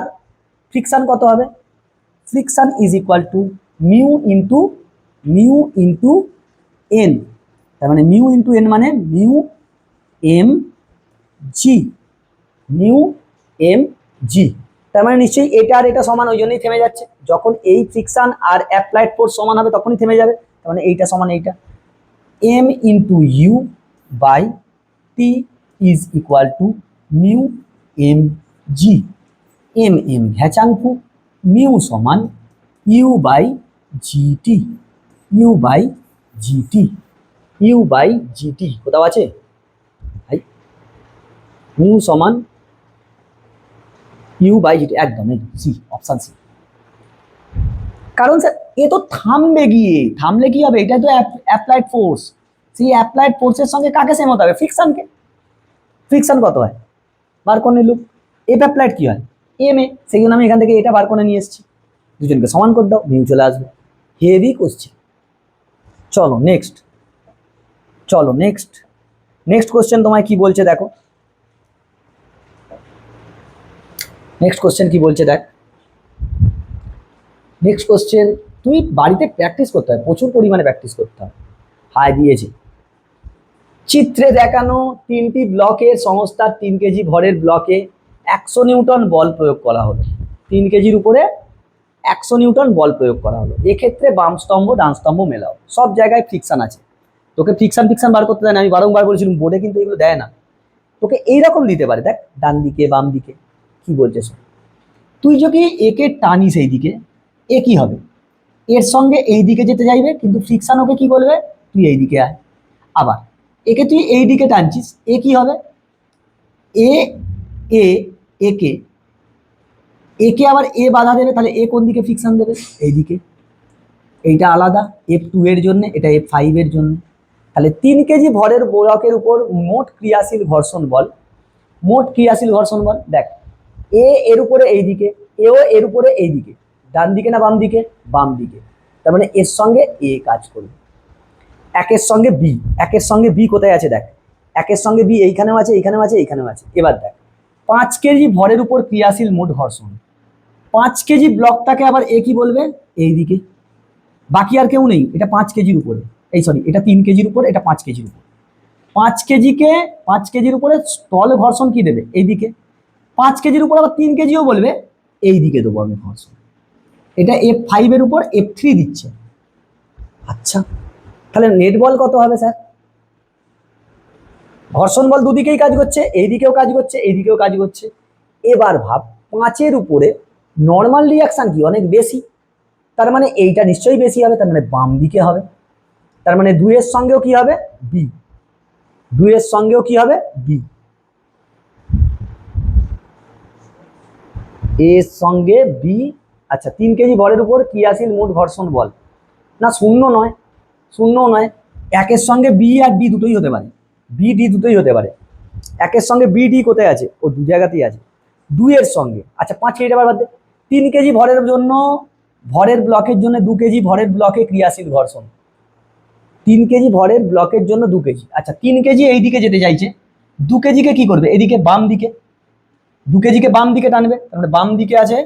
ফ্রিকশন কত হবে, friction is equal to mu into N, তার মানে মিউ ইন্টু এন মানে mu M G, mu M G, তার মানে নিশ্চয়ই এটা আর এটা সমান, ওই জন্যই থেমে যাচ্ছে, যখন এই ফ্রিকশন আর অ্যাপ্লাইড ফোর্স সমান হবে তখনই থেমে যাবে, তার মানে এইটা সমান এইটা, M into U by T is equal to mu M G, M M ঘ্যাচাঙ্কু, মিউ সমান U by GT, U by GT, U by GT কোথাও আছে ভাই, মিউ সমান ইউ বাই জিটি, একদম সি, অপশন সি। কারণ স্যার এ তো থামবে গিয়ে, থামলে কি হবে, এটা তো অ্যাপ্লাইড ফোর্স, সেই অ্যাপ্লাইড ফোর্সের সঙ্গে কাকে সেম হতে হবে, ফ্রিকশনকে, ফ্রিকশন কত হয় বার করে নিলুম, এফ অ্যাপ্লাইড কি হয় এম এ, সেই জন্য আমি এখান থেকে এটা বার করে নিয়ে এসেছি, দুজনকে সমান করে দাও মিউ চলে আসবে, হেভি কোশ্চেন। চলো নেক্সট, চলো নেক্সট, নেক্সট কোশ্চেন তোমায় কি বলছে দেখো, নেক্সট কোশ্চেন কি বলছে দেখ, নেক্সট কোশ্চেন তুই বাড়িতে প্র্যাকটিস করতে হয়, প্রচুর পরিমাণে প্র্যাকটিস করতে হয়। হাই দিয়েছে, চিত্রে দেখানো তিনটি ব্লকের সংস্থার 3 কেজি ভরের ব্লকে 100 নিউটন বল প্রয়োগ করা হলো, 3 কেজির উপরে 100 নিউটন বল প্রয়োগ করা হলো, এক্ষেত্রে বাম স্তম্ভ ডান স্তম্ভ মেলাও, সব জায়গায় ফ্রিকশন আছে, তোকে ফ্রিকশন বার করতে দেয় না, আমি বারংবার বলেছিলাম বোর্ডে কিন্তু এগুলো দেয় না, তোকে এইরকম দিতে পারে, দেখ ডান দিকে বাম দিকে, কি বলছে তুই যদি একে টানিস এই দিকে, এ কি হবে, এর সঙ্গে এই দিকে যেতে চাইবে, কিন্তু ফ্রিকশন ওকে কি বলবে, তুই এই দিকে আয়, আবার একে তুই এই দিকে টানছিস, এ কি হবে, এ এ একে একে আবার এ বাধা দেবে, তাহলে এ কোন দিকে ফ্রিকশন দেবে, এই দিকে, এইটা আলাদা F2 এর জন্য, এটা F5 এর জন্য, তাহলে 3 কেজি ভরের ব্লকের উপর মোট ক্রিয়াশীল ঘর্ষণ বল, মোট ক্রিয়াশীল ঘর্ষণ বল দেখ, এ এর উপরে এই দিকে, এও এর উপরে এই দিকে, ডান দিকে না বাম দিকে, বাম দিকে, তার মানে এর সঙ্গে এ কাজ করবে, একের সঙ্গে বি, একের সঙ্গে বি কোথায় আছে দেখ, একের সঙ্গে বি এইখানেও আছে, এইখানেও আছে, এইখানেও আছে, এবার দেখ 5 কেজি ভরের উপর ক্রিয়াশীল মোট ঘর্ষণ, 5 কেজি ব্লকটাকে আবার এ কি বলবে, এই দিকে, বাকি আর কেউ নেই, এটা 5 কেজির উপরে, এই সরি এটা 3 কেজির উপরে, এটা 5 কেজির উপরে, 5 কেজিকে 5 কেজির উপরে স্থল ঘর্ষণ কি দেবে, এইদিকে, 5 কেজির উপর আবার 3 কেজিও বলবে, এই দিকে দেবো আমি ঘর্ষণ, এটা F5 এর উপর F3 দিচ্ছে। আচ্ছা তাহলে নেট বল কত হবে স্যার, ঘর্ষণ বল দুদিকেই কাজ করছে, এইদিকেও কাজ করছে, এইদিকেও কাজ করছে, এবার ভাব 5-এর উপরে নর্মাল রিয়াকশন কি অনেক বেশি, তার মানে এইটা নিশ্চয়ই বেশি হবে, তার মানে বাম দিকে হবে, তার মানে 2 এর সঙ্গেও কি হবে বি, 2 এর সঙ্গেও কি হবে বি, এর সঙ্গে বি। আচ্ছা 3 কেজি ভরের উপর ক্রিয়াশীল মোট ঘর্ষণ বল, না শূন্য নয়, শূন্যও নয়, একের সঙ্গে বি আর ডি দুটোই হতে পারে, বি ডি দুটোই হতে পারে, একের সঙ্গে বি ডি কোথায় আছে, ও দু জায়গাতেই আছে, 2 এর সঙ্গে, আচ্ছা 5 কেজি বাদ দে, 3 কেজি ভরের জন্য, ভরের ব্লকের জন্য 2 কেজি ভরের ব্লকে ক্রিয়াশীল ঘর্ষণ, 3 কেজি ভরের ব্লকের জন্য 2 কেজি, আচ্ছা 3 কেজি এই দিকে যেতে চাইছে, 2 কেজিকে কি করবে, এদিকে বাম দিকে, 2 কেজিকে বাম দিকে টানবে, তার মানে বাম দিকে আছে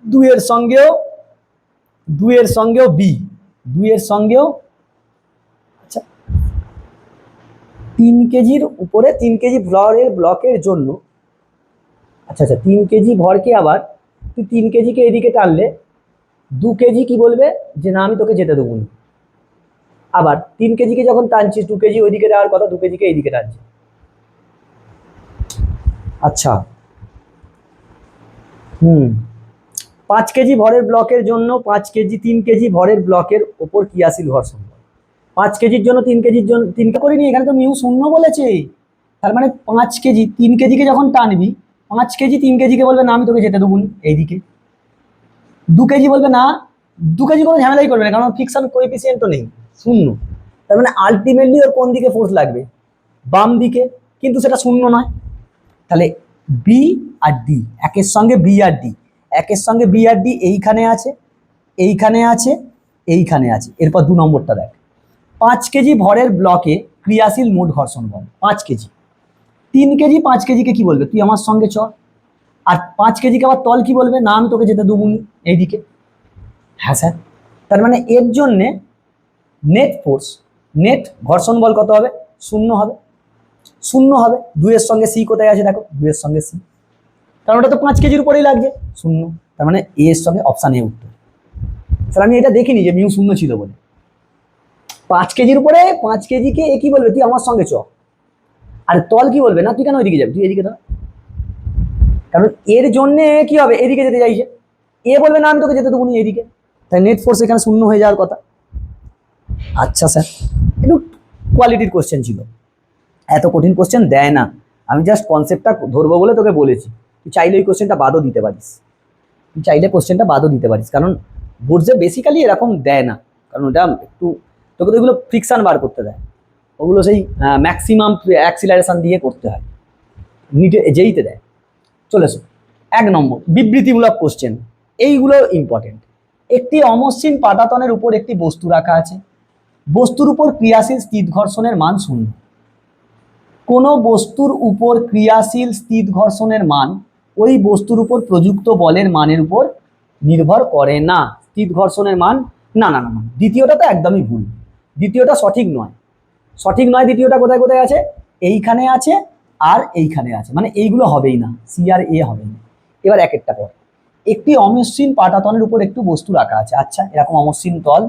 দুইয়ের সঙ্গেও বি, দুইয়ের সঙ্গেও আচ্ছা 3 কেজির উপরে 3 কেজি ব্লকের জন্য আচ্ছা 3 কেজি ভরকে আবার তুই 3 কেজিকে এদিকে টানলে 2 কেজি কি বলবে যে না আমি তোকে যেতে দেবো না। আবার 3 কেজিকে যখন টানছিস 2 কেজি ওইদিকে যাওয়ার কথা, 2 কেজিকে এইদিকে টানছে। আচ্ছা 5 কেজি ভরের ব্লকের জন্য 3 কেজি ভরের ব্লকের ওপর ক্রিয়াশীল ঘর্ষণ বল। 5 কেজির জন্য 3 কেজির জন্য 3টা করিনি, এখানে তো মিউ শূন্য বলেছে। তার মানে 5 কেজি 3 কেজিকে যখন টানবি 5 কেজি 3 কেজিকে বলবে না আমি তোকে যেতে দেবো না এইদিকে। 2 কেজি বলবে না, 2 কেজি কোনো ঝামেলাই করবে না, কারণ ফিকশন কোএফিসিয়েন্ট তো নেই, শূন্য। তার মানে আলটিমেটলি ওর কোন দিকে ফোর্স লাগবে, বাম দিকে, কিন্তু সেটা শূন্য নয়। তাহলে বি আর ডি একের সঙ্গে বি আর ডি, একের সঙ্গে বি আর ডি এইখানে আছে, এইখানে আছে, এইখানে আছে। এরপর 2 নম্বরটা দেখ, 5 কেজি ভরের ব্লকে ক্রিয়াশীল মোট ঘর্ষণ বল 5 কেজি। 3 কেজি 5 কেজিকে কি বলবে, তুই আমার সঙ্গে চল। আর 5 কেজিকে আবার তল কি বলবে, না আমি তোকে যেতে দেবো নি এইদিকে। হ্যাঁ স্যার, তার মানে এর জন্যে নেট ফোর্স, নেট ঘর্ষণ বল কত হবে, শূন্য হবে, শূন্য হবে। 2 এর সঙ্গে সি কোথায় আছে দেখো, 2 এর সঙ্গে সি, কারণ ওটা তো 5 কেজির উপরেই লাগছে, শূন্য। তার মানে এ এর সঙ্গে অপশান এ উত্তর। স্যার আমি এটা দেখিনি যে মিউ শূন্য ছিল বলে। 5 কেজির উপরে 5 কেজিকে এ কি বলবে, তুই আমার সঙ্গে চ। আর তল কি বলবে, না তুই কেন ওইদিকে যাবি, তুই এদিকে দাঁড়া। কারণ এর জন্যে কি হবে, এদিকে যেতে চাইছে, এ বলবে না আমি তোকে যেতে দেবো নি এইদিকে, তাই নেট ফোর্স এখানে শূন্য হয়ে যাওয়ার কথা। আচ্ছা স্যার, একটু কোয়ালিটির কোশ্চেন ছিল, এত কঠিন কোশ্চেন দেয় না, আমি জাস্ট কনসেপ্টটা ধরবো বলে তোকে বলেছি। তুই চাইলে ওই কোশ্চেনটা বাদও দিতে পারিস, তুই চাইলে কোশ্চেনটা বাদও দিতে পারিস, কারণ বোর্ডে বেসিক্যালি এরকম দেয় না, কারণ ওটা একটু তোকে তো এগুলো ফ্রিকশন বার করতে দেয়, ওগুলো সেই ম্যাক্সিমাম অ্যাক্সিলারেশন দিয়ে করতে হয়, নিটে যেইতে দেয়। চলে এসো 1 নম্বর বিবৃতিমূলক কোশ্চেন, এইগুলো ইম্পর্টেন্ট। একটি অমসৃণ পাটাতনের উপর একটি বস্তু রাখা আছে, বস্তুর উপর ক্রিয়াশীল স্থিত ঘর্ষণের মান 0। কোনো বস্তুর উপর ক্রিয়াশীল স্থিত ঘর্ষণের মান ওই বস্তুর উপর প্রযুক্ত বলের মানের উপর নির্ভর করে না। স্থিত ঘর্ষণের মান, না না না না, দ্বিতীয়টা তো একদমই ভুল, দ্বিতীয়টা সঠিক নয়, সঠিক নয়। দ্বিতীয়টা কোথায় কোথায় আছে, এইখানে আছে আর এইখানে আছে, মানে এইগুলো হবেই না, সি আর এ হবেই না। এবার এক একটা পর, একটি অমসৃণ পাটাতনের উপর একটু বস্তু রাখা আছে। আচ্ছা এরকম অমসৃণ তল,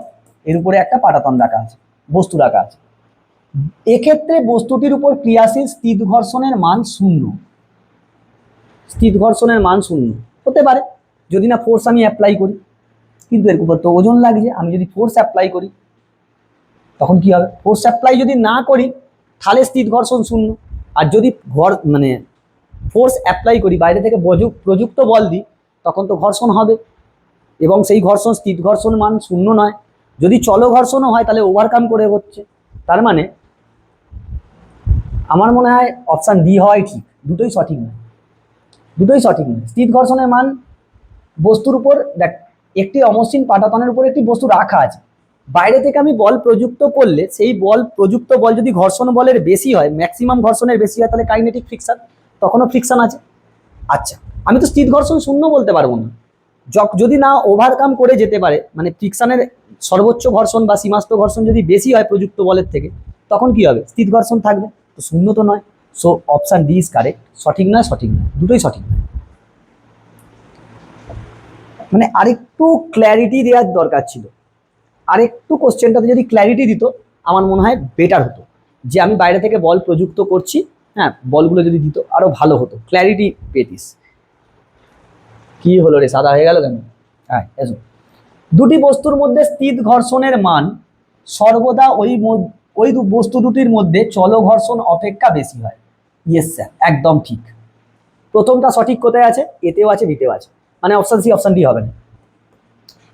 এর উপরে একটা পাটাতন রাখা আছে, বস্তু রাখা আছে, এক্ষেত্রে বস্তুটির উপর ক্রিয়াশীল স্থিত ঘর্ষণের মান 0। স্থিত ঘর্ষণের মান 0 হতে পারে যদি না ফোর্স আমি অ্যাপ্লাই করি, কিন্তু এর উপর তো ওজন লাগছে, আমি যদি ফোর্স অ্যাপ্লাই করি তখন কি হবে, ফোর্স অ্যাপ্লাই যদি না করি তাহলে স্থিত ঘর্ষণ 0। আর যদি মানে ফোর্স অ্যাপ্লাই করি, বাইরে থেকে প্রযুক্ত বল দিই, তখন তো ঘর্ষণ হবে, এবং সেই ঘর্ষণ স্থিত ঘর্ষণ মান 0 নয়। যদি চলো ঘর্ষণও হয় তাহলে ওভারকাম করে হচ্ছে। তার মানে আমার মনে হয় অপশান ডি হওয়াই ঠিক, দুটোই সঠিক নয়, দুটোই সঠিক নয়। স্থিত ঘর্ষণের মান বস্তুর উপর, দেখ একটি অমসৃণ পাটাতনের উপর একটি বস্তু রাখা আছে, বাইরে থেকে আমি বল প্রযুক্ত করলে সেই প্রযুক্ত বল যদি ঘর্ষণ বলের বেশি হয়, ম্যাক্সিমাম ঘর্ষণের বেশি হয়, তাহলে কাইনেটিক ফ্রিকশন, তখনও ফ্রিকশন আছে। আচ্ছা আমি তো স্থিত ঘর্ষণ 0 বলতে পারবো না, যদি না ওভারকাম করে যেতে পারে, মানে ফ্রিকশনের সর্বোচ্চ ঘর্ষণ বা সীমাস্থ ঘর্ষণ যদি বেশি হয় প্রযুক্ত বলের থেকে, তখন কি হবে, স্থিত ঘর্ষণ থাকবে, তো 0 তো নয়। So option D is correct, সঠিক নয়, সঠিক নয়, দুটোই সঠিক নয়। মানে আরেকটু ক্ল্যারিটি দেওয়ার দরকার ছিল, আরেকটু কোশ্চেনটাতে যদি ক্ল্যারিটি দিত আমার মনে হয় বেটার হতো, যে আমি বাইরে থেকে বল প্রযুক্ত করছি, হ্যাঁ বলগুলো যদি দিত আরো ভালো হতো, ক্ল্যারিটি পেতিস। কি হলো রে, সাদা হয়ে গেল কেন? হ্যাঁ এসো, দুটি বস্তুর মধ্যে স্থিত ঘর্ষণের মান সর্বদা ওই বস্তু দুটির মধ্যে চল ঘর্ষণ অপেক্ষা বেশি হয়। ইয়েস স্যার, একদম ঠিক। প্রথমটা সঠিক কোথায় আছে, এতেও আছে বিতেও আছে, মানে অপশন সি অপশন ডি হবে না।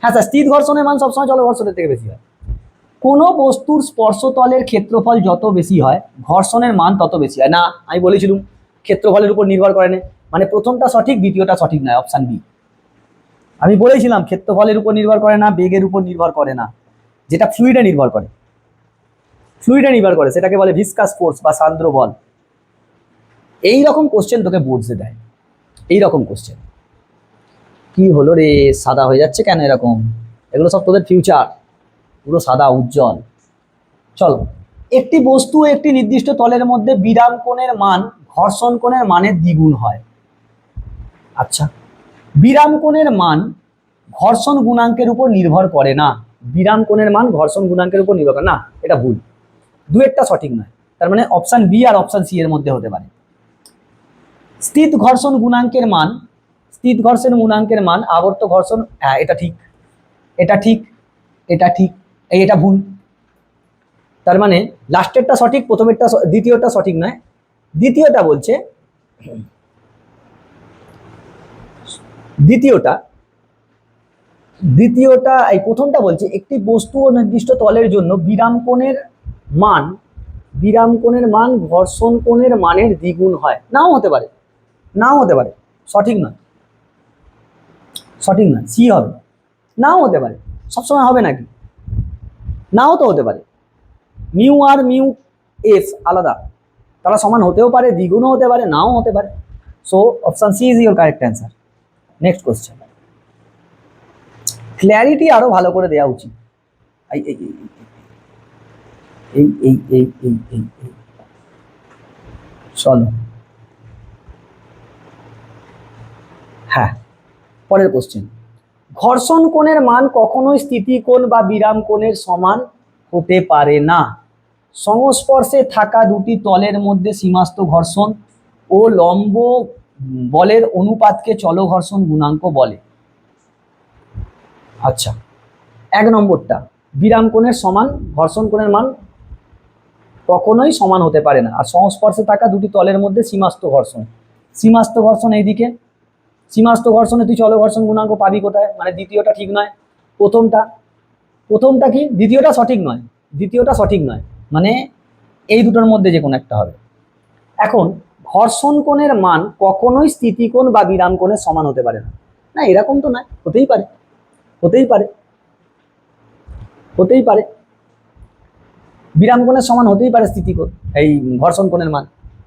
হ্যাঁ স্যার, স্থির ঘর্ষণের মান সবসময় চল ঘর্ষণের থেকে বেশি হয়। কোনো বস্তুর স্পর্শতলের ক্ষেত্রফল যত বেশি হয় ঘর্ষণের মান তত বেশি হয়। না, আমি বলেছিলাম ক্ষেত্রফলের উপর নির্ভর করে না, মানে প্রথমটা সঠিক দ্বিতীয়টা সঠিক নয়, অপশন বি। আমি বলেছিলাম ক্ষেত্রফলের উপর নির্ভর করে না, বেগের উপর নির্ভর করে না, যেটা ফ্লুইডে নির্ভর করে, ফ্লুইডে নির্ভর করে, সেটাকে বলে ভিসকাস ফোর্স বা সান্দ্র বল। এইরকম কোশ্চেন তোকে বোর্ডসে দেয়, এইরকম কোশ্চেন। কি হলো রে, সাদা হয়ে যাচ্ছে কেন এরকম? এগুলো সব তোদের ফিউচার, পুরো সাদা উজ্জ্বল। চলো, একটি বস্তু একটি নির্দিষ্ট তলের মধ্যে বিরাম কোণের মান ঘর্ষণ কোণের মানের দ্বিগুণ হয়। আচ্ছা, বিরাম কোণের মান ঘর্ষণ গুণাঙ্কের উপর নির্ভর করে না। বিরাম কোণের মান ঘর্ষণ গুণাঙ্কের উপর নির্ভর করে না, এটা ভুল। দু একটা সঠিক নয়, তার মানে অপশন বি আর অপশন সি এর মধ্যে হতে পারে। স্থিত ঘর্ষণ গুণাঙ্কের মান, স্থিত ঘর্ষণ গুণাঙ্কের মান আবর্ত ঘর্ষণ, হ্যাঁ এটা ঠিক, এটা ঠিক, এটা ঠিক, এটা ভুল। তার মানে লাস্টেরটা সঠিক, প্রথমেরটা দ্বিতীয়টা সঠিক নয়। দ্বিতীয়টা বলছে, দ্বিতীয়টা এই প্রথমটা বলছে একটি বস্তু ও নির্দিষ্ট তলের জন্য বিরাম কোণের মান ঘর্ষণ কোণের মানের দ্বিগুণ হয়। নাও হতে পারে, নাও হতে পারে, সঠিক নয়, সঠিক নয়, সি হবে। নাও হতে পারে, সবসময় হবে নাকি? নাও তো হতে পারে। মিউ আর মিউ এফ আলাদা, তারা সমান হতেও পারে, দ্বিগুণও হতে পারে, নাও হতে পারে। So option C is your correct answer. Next question, clarity আরো ভালো করে দেওয়া উচিত। এই এই এই এই এই এই এই এই চলো, হ্যাঁ পরের কোশ্চেন, ঘর্ষণ কোণের মান কখনোই স্থিতি কোণ বা বিরাম কোণের সমান হতে পারে না। সংস্পর্শে থাকা দুটি তলের মধ্যে সীমাস্থ ঘর্ষণ ও লম্ব বলের অনুপাতকে চল ঘর্ষণ গুণাঙ্ক বলে। আচ্ছা, এক নম্বরটা, বিরাম কোণের সমান ঘর্ষণ কোণের মান কখনোই সমান হতে পারে না। আর সংস্পর্শে থাকা দুটি তলের মধ্যে সীমাস্থ ঘর্ষণ, সীমাস্থ ঘর্ষণ এইদিকে, সীমাস্থ ঘর্ষণে তুই চল ঘর্ষণ গুণাঙ্ক পাবি কোথায়? মানে দ্বিতীয়টা ঠিক নয়, প্রথমটা কি? দ্বিতীয়টা সঠিক নয়, দ্বিতীয়টা সঠিক নয়, মানে এই দুটোর মধ্যে যে কোনো একটা হবে। এখন ঘর্ষণ কোণের মান কখনোই স্থিতিকোণ বা বিরাম কোণের সমান হতে পারে না। না এরকম তো নয়, হতেই পারে, হতেই পারে, হতেই পারে, বিরাম কোণের সমান হতেই পারে স্থিতিকোণ এই ঘর্ষণ কোণের মান।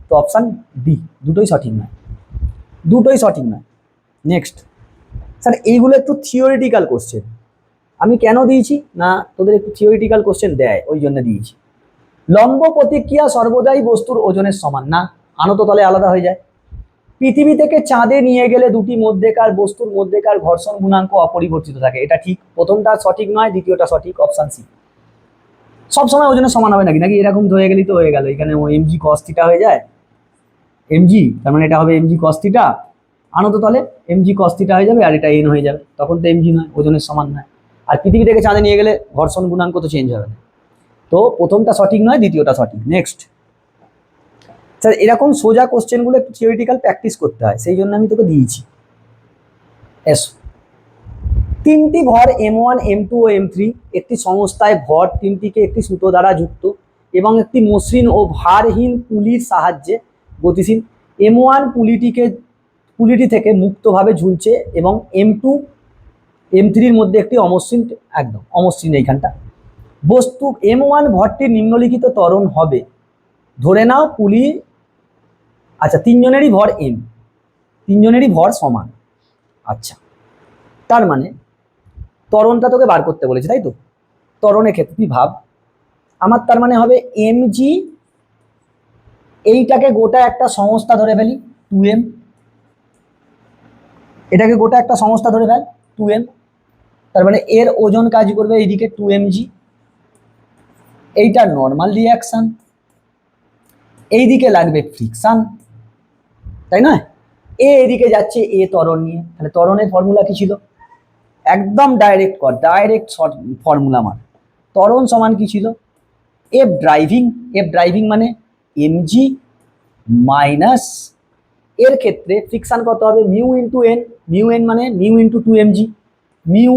তো অপশন ডি, দুটোই সঠিক নয়, দুটোই সঠিক নয়। নেক্সট, স্যার এইগুলো একটু থিওরিটিক্যাল কোশ্চেন, আমি কেন দিয়েছি না তোদের একটু থিওরিটিক্যাল কোশ্চেন দেয় ওই জন্য দিয়েছি। লম্ব প্রতিক্রিয়া সর্বদাই বস্তুর ওজনের সমান না, আনত তলে আলাদা হয়ে যায়। পৃথিবী থেকে চাঁদে নিয়ে গেলে দুটি মধ্যেকার বস্তুর মধ্যেকার ঘর্ষণ গুণাঙ্ক অপরিবর্তিত থাকে, এটা ঠিক, প্রথমটা সঠিক নয়, দ্বিতীয়টা সঠিক, অপশন সি। সবসময় ওজনের সমান হবে নাকি? নাকি এরকম ধরে গেলেই তো হয়ে গেল, এখানে এমজি কস থিটা হয়ে যায়, এমজি তার মানে এটা হবে এমজি কস থিটা, আনত তলে এমজি কস থিটা হয়ে যাবে, আর এটা এন হয়ে যাবে, তখন তো এমজি নয়, ওজনের সমান নয়। আর পৃথিবী থেকে চাঁদে নিয়ে গেলে ঘর্ষণ গুণাঙ্ক তো চেঞ্জ হবে না। তো প্রথমটা সঠিক নয়, দ্বিতীয়টা সঠিক। নেক্সট, স্যার এরকম সোজা কোশ্চেনগুলো একটু থিওরিটিক্যাল প্র্যাকটিস করতে হয়, সেই জন্য আমি তোকে দিয়েছি। এসো, তিনটি ভর M1, M2 ও M3 একটি সংস্থায় ভর তিনটিকে একটি সুতো দ্বারা যুক্ত এবং একটি মসৃণ ও ভারহীন পুলির সাহায্যে গতিশীল। M1 পুলিটি থেকে মুক্তভাবে ঝুলছে এবং M2, M3-র মধ্যে একটি অমসৃণ, একদম অমসৃণ এইখানটা বস্তু। M1 ভরটির নিম্নলিখিত ত্বরণ হবে, ধরে নাও পুলি, আচ্ছা তিনজনেরই ভর M, তিনজনেরই ভর সমান। আচ্ছা, তার মানে ত্বরণটা তোকে বার করতে বলেছে, তাই তো? ত্বরণের ক্ষেত্রে তুই ভাব, আমার তার মানে হবে mg, এইটাকে গোটা একটা সংস্থা ধরে ফেলি 2m, এটাকে গোটা একটা সংস্থা ধরে ফেল 2m, তার মানে এর ওজন কাজ করবে এইদিকে 2mg, এইটা নর্মাল রিয়াকশন, এইদিকে লাগবে ফ্রিকশন, তাই নয়? এদিকে যাচ্ছে এ ত্বরণ নিয়ে, তাহলে ত্বরণের ফর্মুলা কি ছিল? একদম ডাইরেক্ট কর, ডাইরেক্ট শর্ট ফর্মুলা মান, ত্বরণ সমান কি ছিল? এফ ড্রাইভিং, এফ ড্রাইভিং মানে এমজি মাইনাস, এর ক্ষেত্রে ফ্রিকশন কত হবে? Mu into N, mu N মানে mu into 2mg, mu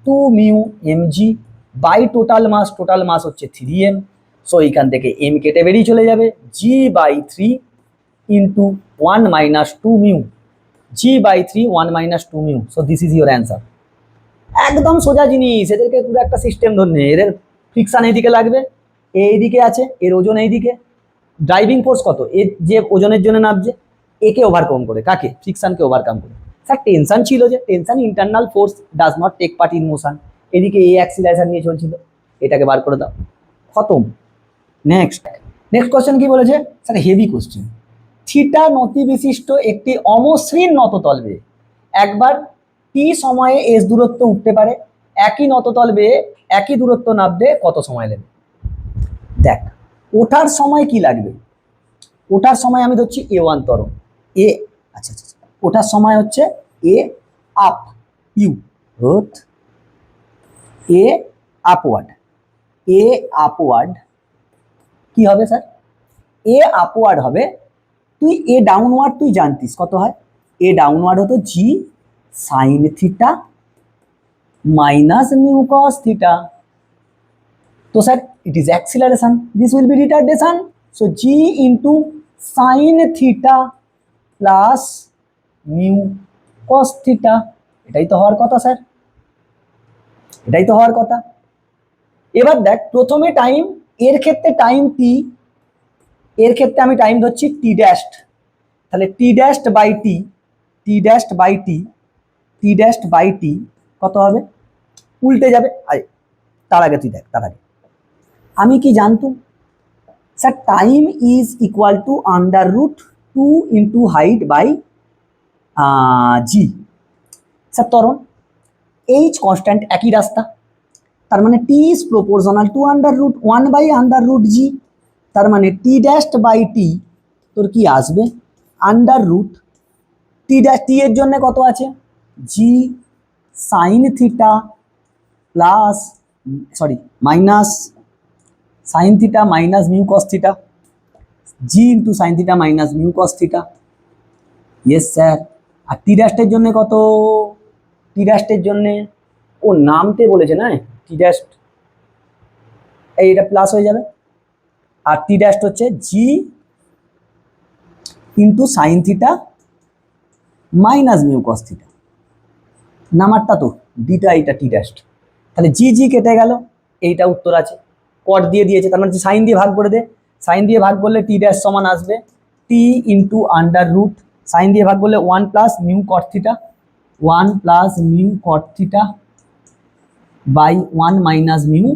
2 mu mg by total mass হচ্ছে 3m। সো এইখান থেকে এম কেটে বেরিয়ে চলে যাবে, g/3 into 1 minus 2 mu, g/3 1 minus 2 mu. So this is your answer. একদম সোজা জিনিস, এদেরকে পুরো একটা সিস্টেম ধরে, এদের ফ্রিকশন এইদিকে লাগবে, এইদিকে আছে, এর ওজন এইদিকে, ড্রাইভিং ফোর্স কত? এর যে ওজনের জন্য নামছে একে ওভারকাম করে, কাকে? ফ্রিকশনকে ওভারকাম করে। স্যার টেনশন ছিল, যে tension internal force does not take part in motion, এদিকে এ অ্যাক্সিলারেশন নিয়ে চলছিল, এটাকে বার করে দাও, খতম। নেক্সট নেক্সট কোশ্চেন কি বলেছে স্যার, হেভি কোশ্চেন। থিটা নতি বিশিষ্ট একটি অমসৃণ নততল বেয়ে একবার টি সময়ে এস দূরত্ব উঠতে পারে, একই নততল বেয়ে একই দূরত্ব নামতে কত সময় লাগবে? দেখ, ওঠার সময় কি লাগবে, ওঠার সময় আমি ধরছি A1 ত্বরণ, এ আচ্ছা আচ্ছা আচ্ছা, ওঠার সময় হচ্ছে এ আপ, ইউ রোধ, এ আপওয়ার্ড, এ আপওয়ার্ড কি হবে স্যার, এ আপওয়ার্ড হবে, তুই এ ডাউনওয়ার্ড তুই জানতিস কত হয়, এ ডাউনওয়ার্ড হতো G sine theta minus mu cos theta. তো sir it is acceleration, this will be retardation, so G into sine theta plus mu cos theta, এটাই তো হওয়ার কথা স্যার, এটাই তো হওয়ার কথা। এবার দেখ, প্রথমে টাইম, এর ক্ষেত্রে টাইম টি, এর ক্ষেত্রে আমি টাইম ধরছি টি ড্যাশড, তাহলে T dashed by T, T dashed by T, T dashed by T কত হবে, উল্টে যাবে। আরে তার আগে তুই দেখ, তার আগে আমি কি জানতুম sir, time is equal to under root 2 into height by G. Sir ত্বরণ, এইচ কনস্ট্যান্ট, একই রাস্তা, তার মানে T is proportional to under root 1 by under root G, তার মানে টি ড্যাশড বাই টি তোর কি আসবে, under root T dash, T এর জন্য কত আছে G sine theta plus, sorry minus sine theta minus mu cos theta, G into sine theta minus mu cos theta, yes sir. আর T ড্যাশের জন্য কত, টি ড্যাশের জন্য ও নামতে বলেছে না, টি ড্যাশ এইটা প্লাস হয়ে যাবে, আর টি ড্যাশ হচ্ছে G into sine theta minus mu cos theta, নামারটা তো ডিটা, এইটা টি ড্যাশ, তাহলে জি জি কেটে গেল, এইটা উত্তর আছে, কট দিয়ে দিয়েছে, তার মানে সাইন দিয়ে ভাগ করে দে, সাইন দিয়ে ভাগ করলে টি ড্যাশ সমান আসবে T into under root, sine দিয়ে ভাগ করলে 1 plus mu cot theta, 1 plus mu cot theta by 1 minus mu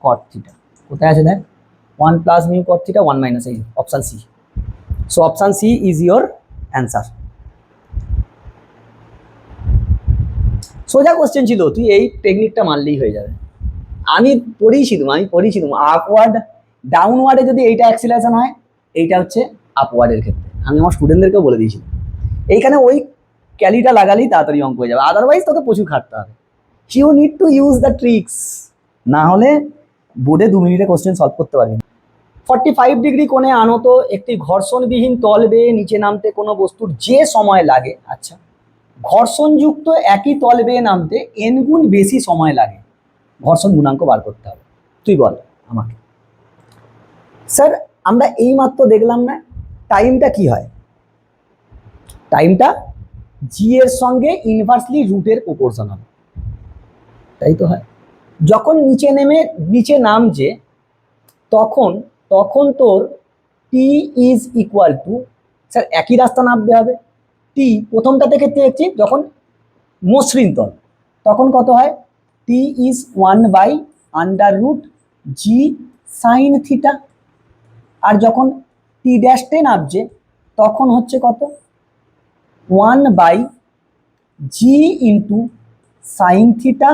cot theta, কোথায় আছে দেখ, 1 plus mu cot theta 1 minus, এই option C, so option C is your answer. সোজা question ছিল, তুই এই টেকনিকটা মানলেই হয়ে যাবে, আমি পড়িয়েছিলাম আপওয়ার্ড ডাউনওয়ার্ডে যদি এইটা অ্যাক্সিলারেশন হয়, এইটা হচ্ছে আপওয়ার্ডের ক্ষেত্রে, আমি আমার স্টুডেন্টদেরকেও বলে দিয়েছিলাম, এইখানে ওই ক্যালিটা লাগালেই তাড়াতাড়ি অঙ্ক হয়ে যাবে, আদারওয়াইজ তোকে প্রচুর খাটতে হবে, you need to use the tricks, না হলে বোর্ডে 2 মিনিটে কোশ্চেন সলভ করতে পারবি না। 45 ডিগ্রি কোণে আনত একটি ঘর্ষণবিহীন তল বেয়ে নিচে নামতে কোনো বস্তুর যে সময় লাগে, আচ্ছা ঘর্ষণযুক্ত একই তল বেয়ে নামতে n গুণ বেশি সময় লাগে, ঘর্ষণ গুণাঙ্ক বার করতে হবে, তুই বল আমাকে। স্যার আমরা এইমাত্র দেখলাম না টাইমটা কি হয়, টাইমটা জি এর সঙ্গে ইনভার্সলি রুটের প্রপোর্শনাল, তাই তো হয়, যখন নিচে নামছে তখন তখন তোর টি ইজ ইকুয়াল টু, স্যার একই রাস্তা নামতে হবে, টি প্রথমটা থেকে দেখছি যখন মসৃণ তল তখন কত হয়, T is 1 by under root g sine theta, আর যখন টি ড্যাশে নামছে তখন হচ্ছে কত, 1 by g into sine theta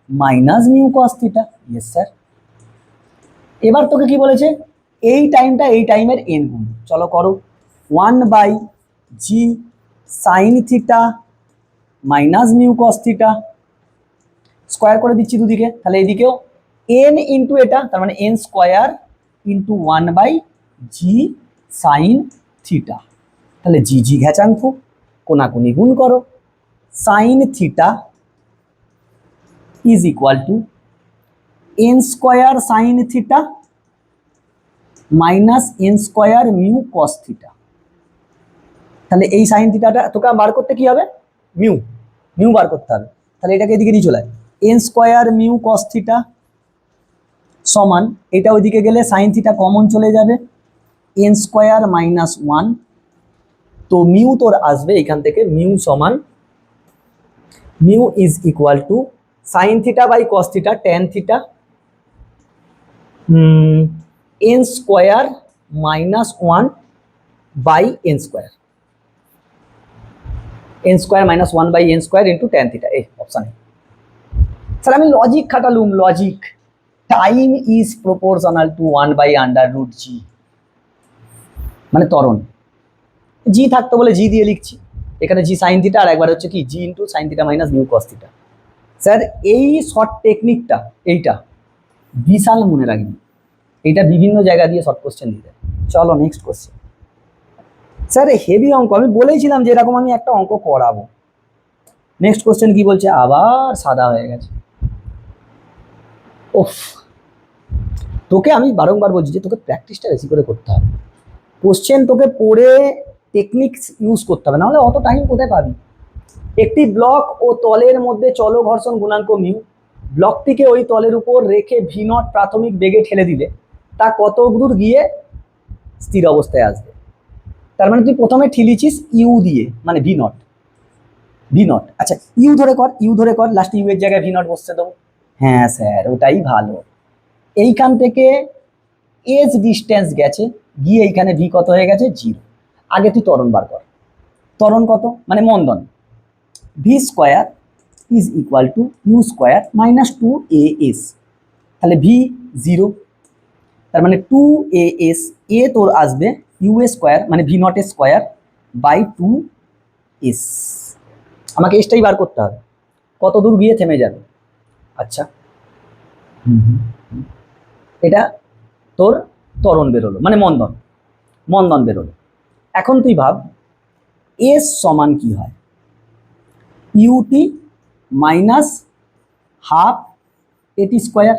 minus mu cos theta, yes sir. এবার তোকে কি বলেছে, এই টাইমটা এই টাইমের এন গুণ, চলো করো, 1 by G sine theta minus mu cos theta, square করে দিচ্ছি দুদিকে, তাহলে এদিকেও এন ইন্টু এটা, তার মানে N square into 1 by G sine theta, তাহলে জি জি ঘেচাঙ্ক কোনাকুনি গুণ করো, sine theta is equal to N square sine theta minus N square mu cos theta, তাহলে এই সাইন থিটাটা তোকে বার করতে কি হবে, মিউ, মিউ বার করতে হবে, তাহলে এটাকে এদিকে নিয়ে চলে N square mu cos theta সমান, এটা ওইদিকে গেলে সাইন থিটা কমন চলে যাবে, এন স্কোয়ার মাইনাস 1, তো মিউ তোর আসবে এখান থেকে মিউ সমান mu is equal to sine theta by cos theta tan theta n square minus 1 by n square, n square minus 1 by n square into tan theta. এই option A sir আমি logic খাটালুম, logic. Time is proportional to 1 by under root g, মানে ত্বরণ। জি থাকতো বলে জি দিয়ে লিখছি, এখানে জি সাইন থিটা আর একবার হচ্ছে কি g into sine theta minus mu cos theta. Sir এই শর্ট টেকনিকটা এইটা বিশাল মনে রাখবি, এইটা বিভিন্ন জায়গা দিয়ে শর্ট কোশ্চেন দিতে। চলো নেক্সট কোশ্চেন। স্যার হেভি অঙ্ক, আমি বলেইছিলাম যে এরকম আমি একটা অঙ্ক করাবো। নেক্সট কোশ্চেন কি বলছে, আবার সাদা হয়ে গেছে। ওফ, তোকে আমি বারংবার বলছি যে তোকে প্র্যাকটিসটা বেশি করে করতে হবে। কোশ্চেন তোকে পড়ে টেকনিক্স ইউজ করতে হবে, নাহলে অত টাইম কোথায় পাবি। একটি ব্লক ও তলের মধ্যে চল ঘর্ষণ গুণাঙ্ক মিউ, ব্লকটিকে ওই তলের উপর রেখে ভি নট প্রাথমিক বেগে ঠেলে দিলে তা কত দূর গিয়ে স্থির অবস্থায় আসবে। তার মানে তুই প্রথমে ঠিলিছিস ইউ দিয়ে, মানে ভি নট, ভি নট। আচ্ছা ইউ ধরে কর, ইউ ধরে কর, লাস্টে ইউ এর জায়গায় ভি নট বসতে দেবো। হ্যাঁ স্যার ওটাই ভালো। এইখান থেকে এজ ডিস্টেন্স গেছে, গিয়ে এইখানে ভি কত হয়ে গেছে, 0। আগে তুই ত্বরণ বার কর, ত্বরণ কত মানে মন্দন। V square is equal to U square minus 2as, তাহলে ভি 0, তার মানে 2as, এ তোর আসবে ইউ এ স্কোয়ার মানে V not square by 2s। আমাকে এসটাই বার করতে হবে, কত দূর গিয়ে থেমে যাবে। আচ্ছা এটা তোর ত্বরণ বেরোলো মানে মন্দন, মন্দন বেরোলো। এখন তুই ভাব এস সমান কি হয়, ইউটি মাইনাস হাফ এটি স্কোয়ার,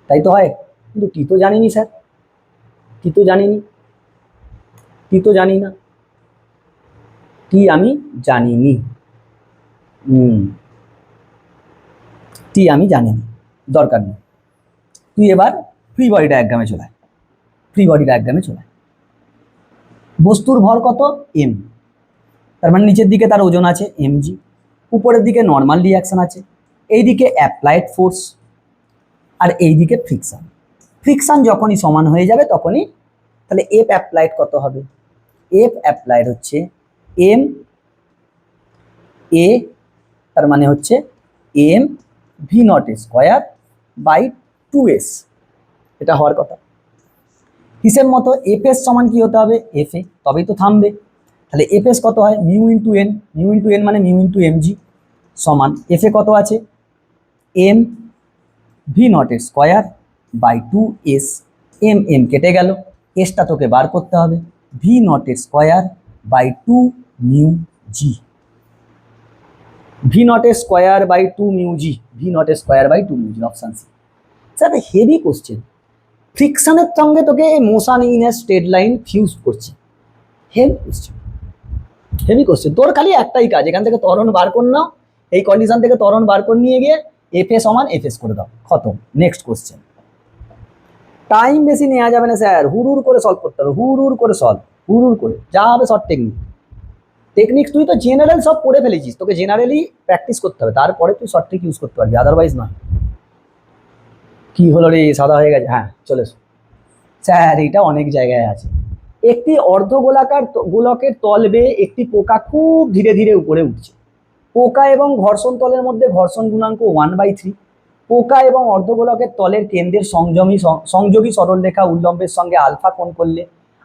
তাই তো হয়। কিন্তু টি তো জানিনি স্যার, টি তো জানিনি, টি তো জানি না, টি আমি জানিনি, টি আমি জানিনি, দরকার নেই। তুই এবার ফ্রি বডি ডায়াগ্রামে চলে আয়, ফ্রি বডি ডায়াগ্রামে চলে আয়। বস্তুর ভর কত এম, তার মানে নিচের দিকে তার ওজন আছে mg, উপরের দিকে নর্মাল রিয়াকশন আছে, এইদিকে অ্যাপ্লাইড ফোর্স আর এইদিকে ফ্রিকশন। ফ্রিকশন যখনই সমান হয়ে যাবে তখনই তাহলে এফ অ্যাপ্লাইড কত হবে, এফ অ্যাপ্লাইড হচ্ছে এম এ, তার মানে হচ্ছে M V not square by 2s, এটা হওয়ার কথা। হিসেব মতো এফ এস সমান কি হতে হবে, এফ এ, তবেই তো থামবে। তাহলে এফ এস কত হয়, mu into N, mu into N মানে মিউ ইন্টু এম জি সমান এফ এ কত আছে m V not square by 2s। M m কেটে গেল, এসটা তোকে বার করতে হবে, v not square by 2 mu g, v not square by 2 mu g, v not square by 2 mu g, option C. Sir heavy question, ফ্রিকশনের সঙ্গে তোকে motion in a straight line fuse করছে, হেভি কোশ্চেন, হেভি কোশ্চেন। তোর খালি একটাই কাজ, এখান থেকে ত্বরণ বার কর নাও, এই কন্ডিশন থেকে ত্বরণ বার করে নিয়ে গিয়ে এফ এ সমান এফ এস করে দাও, খতম। Next question. টাইম বেশি নেওয়া যাবে না স্যার, হুড় করে সলভ করতে হবে, হুড় করে সলভ, হুড় করে যা হবে শর্ট টেকনিক। টেকনিক্স তুই তো জেনারেল সব পড়ে ফেলেছিস, তোকে জেনারেলি প্র্যাকটিস করতে হবে, তারপরে তুই শর্ট ট্রিক ইউজ করতে পারবি, আদারওয়াইজ না। কি হলো রে, সাদা হয়ে গেছে, হ্যাঁ চলে এসো স্যার, এটা অনেক জায়গায় আছে। একটি অর্ধগোলাকার গোলকের তল বেয়ে একটি পোকা খুব ধীরে ধীরে উপরে উঠছে, পোকা এবং ঘর্ষণ তলের মধ্যে ঘর্ষণ গুণাঙ্ক 1/3, পোকা এবং অর্ধগোলকের তলের কেন্দ্রের সংযোগী সরলরেখা উল্লম্বের সঙ্গে আলফা কোণ করলে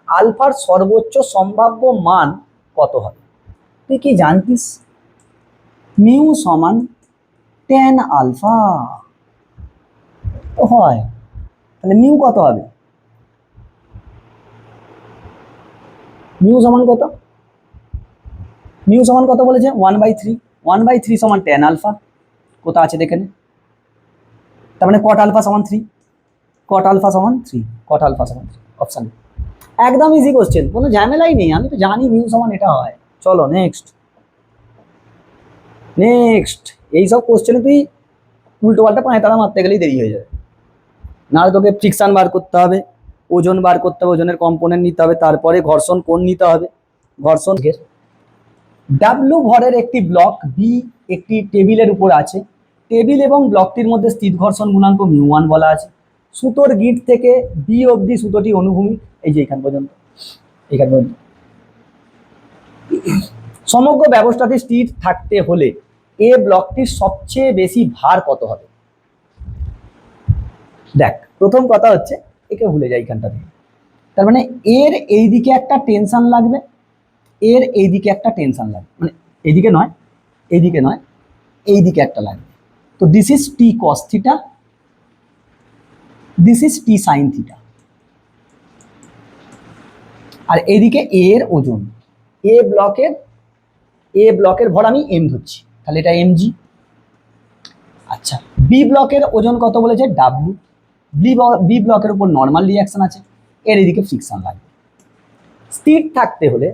আলফার সর্বোচ্চ সম্ভাব্য মান কত হবে। তুই কি জানতিস মিউ সমান tan আলফা হয়, তাহলে মিউ কত হবে, মিউ সমান কত, মিউ সমান কত বলেছে 1/3, 1/3 সমান tan আলফা, কোথা আছে দেখে নে। তার মানে কট আলফা সমান 3, কট আলফা সমান 3, কট আলফা সমান 3, অপশন একদম ইজি কোশ্চেন, কোনো ঝামেলাই নেই, আমি তো জানি মিউ সমান এটা হয়। চলো নেক্সট, নেক্সট। এইসব কোশ্চেনে তুই উল্টো পাল্টা পায়ে তারা মারতে গেলেই দেরি হয়ে যাবে, নাহলে তোকে ফ্রিকশন বার করতে হবে, ওজন বার করতে হবে, ওজনের কম্পোনেন্ট নিতে হবে, তারপরে ঘর্ষণ কোণ নিতে হবে, ঘর্ষণ। ডাব্লু ভরের একটি ব্লক বি একটি টেবিলের উপর আছে, টেবিল এবং ব্লকটির মধ্যে স্থির ঘর্ষণ গুণাঙ্ক μ1 বলা আছে, সুতোর গিঁট থেকে বি অবধি সুতোটি অনুভূমিক, এই যে এখান পর্যন্ত, এখান পর্যন্ত। সমগ্র ব্যবস্থাটি স্থির থাকতে হলে এ ব্লকটির সবচেয়ে বেশি ভার কত হবে? দেখ, প্রথম কথা হচ্ছে, একে ভুলে যাই এখানটা থেকে। তার মানে এর এইদিকে একটা টেনশন লাগবে, এর এইদিকে একটা টেনশন লাগবে, মানে এইদিকে নয়, এইদিকে নয়, এইদিকে একটা লাগবে। তো this is T cos theta, this is T sine theta. আর এইদিকে এর ওজন, এ ব্লকের ভর আমি এম ধরছি, তাহলে এটা এম জি। আচ্ছা, বি ব্লকের ওজন কত বলেছে? ডাব্লু। বি ব্লকের উপর নর্মাল রিয়াকশন আছে, এর এদিকে ফ্রিকশন লাগবে। স্থির থাকতে হলে,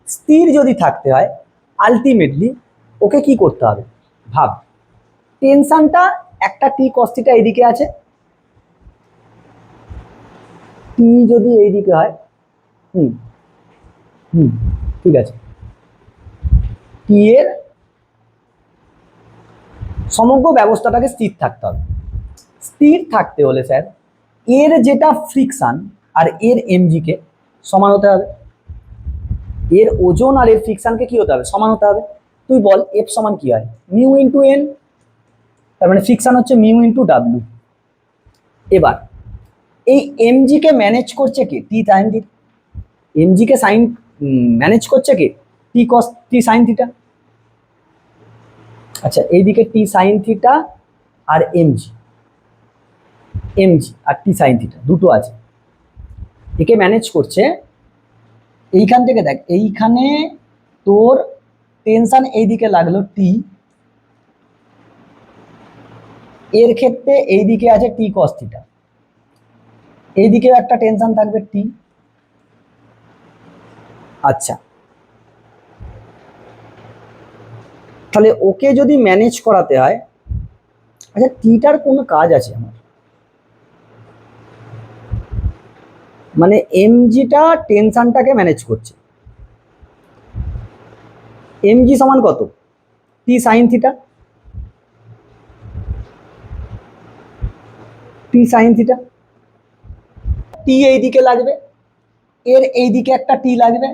স্থির যদি থাকতে হয়, আলটিমেটলি ওকে কি করতে হবে? ভাব, টেনশনটা একটা টি কস থিটা এইদিকে আছে, টি যদি এইদিকে হয়, ঠিক আছে, টি এর সমগ্র ব্যবস্থাটাকে স্থির থাকতে হবে। স্থির থাকতে হলে স্যার এর যেটা ফ্রিকশন আর এর এমজি কে সমান হতে হবে, এর ওজন আর এর ফ্রিকশনকে কি হতে হবে? সমান হতে হবে। তুই বল এফ সমান কি হয়? মিউ ইন্টু এন, তার মানে ফ্রিকশন হচ্ছে মিউ ইন্টু ডাব্লু। এবার এই এমজি কে ম্যানেজ করছে কে? টি সাইন থিটা। এমজি কে ম্যানেজ করছে কে? টি কস টি সাইন থিটা। আচ্ছা, এইদিকে টি সাইন থিটা আর এমজি আর টি সাইন থিটা দুটো আছে, একে ম্যানেজ করছে। এইখান থেকে দেখ, এইখানে তোর টেনশন এইদিকে লাগলো টি, এর ক্ষেত্রে এইদিকে আছে টি কস থিটা, এইদিকেও একটা টেনশন থাকবে টি। আচ্ছা, তাহলে ওকে যদি ম্যানেজ করাতে হয়, আচ্ছা টিটার কোনো কাজ আছে আমার, মানে এমজিটা টেনশনটাকে ম্যানেজ করছে। এমজি সমান কত? টি সাইন থিটা, টি সাইন থিটা। টি এইদিকে লাগবে, এর এইদিকে একটা টি লাগবে,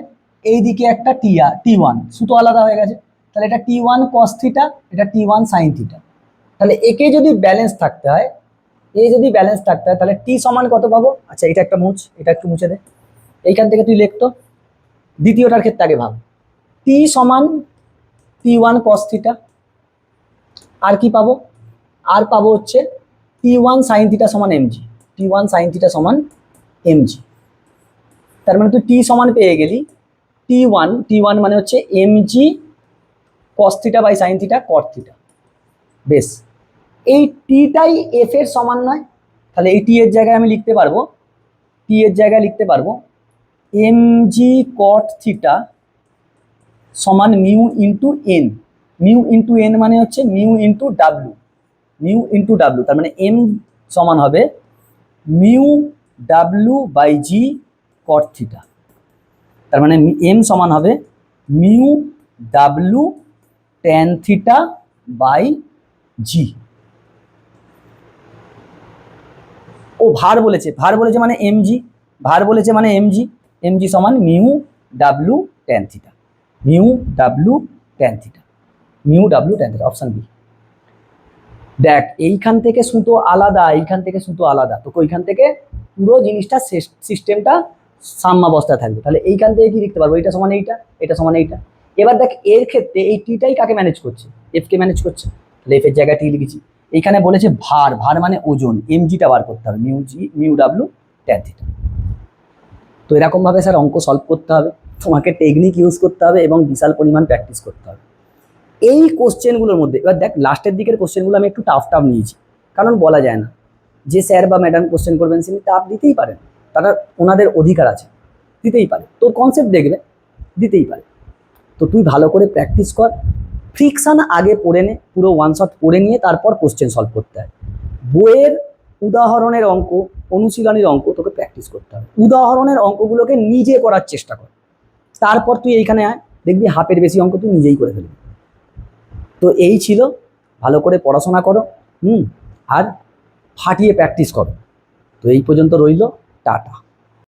এইদিকে একটা টি ওয়ান, সুতো আলাদা হয়ে গেছে, তাহলে এটা টি ওয়ান কস থিটা, এটা টি ওয়ান সাইন থিটা। তাহলে একে যদি ব্যালেন্স থাকতে হয়, তাহলে টি সমান কত পাবো? আচ্ছা, এটা একটা এটা একটু মুছে দে, এইখান থেকে তুই লিখতো দ্বিতীয়টার ক্ষেত্রে আগে ভাব। টি সমান টি ওয়ান কস থিটা, আর কি পাবো? আর পাবো হচ্ছে টি ওয়ান সাইন থিটা সমান MG, T one sine theta সমান এমজি। তার মানে তুই টি সমান পেয়ে গেলি টি ওয়ান মানে হচ্ছে MG cos theta by sine theta cot theta. বেশ, এই টিটাই এফ এর সমান নয়, তাহলে এই টি এর জায়গায় আমি লিখতে পারবো এমজি কট থিটা সমান mu into N. Mu into N মানে হচ্ছে মিউ ইন্টু ডাব্লু, তার মানে এম সমান হবে mu W by g cot theta. তার মানে এম সমান হবে mu W tan theta by g. ও ভার বলেছে মানে এমজি, এমজি সমান mu W tan theta, option B. দেখ, এইখান থেকে সুতো আলাদা, তো ওইখান থেকে পুরো জিনিসটা সিস্টেমটা সাম্যাবস্থায় থাকবে। তাহলে এইখান থেকে কি লিখতে পারবো? এটা সমান এইটা, এটা সমান এইটা। এবার দেখ, এর ক্ষেত্রে এই টিটাই কাকে ম্যানেজ করছে? এফ কে ম্যানেজ করছে, তাহলে এফ এর জায়গায় টি লিখেছি। এইখানে বলেছে ভার মানে ওজন, এমজিটা বার করতে হবে, মিউ ডাব্লু ট্যান থিটা। তো এরকম ভাবে স্যার অঙ্ক সলভ করতে হবে, তোমাকে টেকনিক ইউজ করতে হবে এবং বিশাল পরিমাণ প্র্যাকটিস করতে হবে এই কোশ্চেনগুলোর মধ্যে। এবার দেখ, লাস্টের দিকের কোশ্চেনগুলো আমি একটু টাফ নিয়েছি, কারণ বলা যায় না যে স্যার বা ম্যাডাম কোশ্চেন করবেন তিনি টাফ দিতেই পারেন, তারা ওনাদের অধিকার আছে, দিতেই পারে, তোর কনসেপ্ট দেখবে দিতেই পারে। তো তুই ভালো করে প্র্যাকটিস কর, ফ্রিকশন আগে পড়ে নে, পুরো ওয়ান শট পড়ে নিয়ে তারপর কোশ্চেন সলভ করতে হয়। বইয়ের উদাহরণের অঙ্ক, অনুশীলনীর অঙ্ক তোকে প্র্যাকটিস করতে হবে, উদাহরণের অঙ্কগুলোকে নিজে করার চেষ্টা কর, তারপর তুই এইখানে আয়, দেখবি হাফের বেশি অঙ্ক তুই নিজেই করে ফেলবি। তো এই ছিল, ভালো করে পড়াশোনা করো, আর ফাটিয়ে প্র্যাকটিস করো। তো এই পর্যন্ত রইল, টাটা।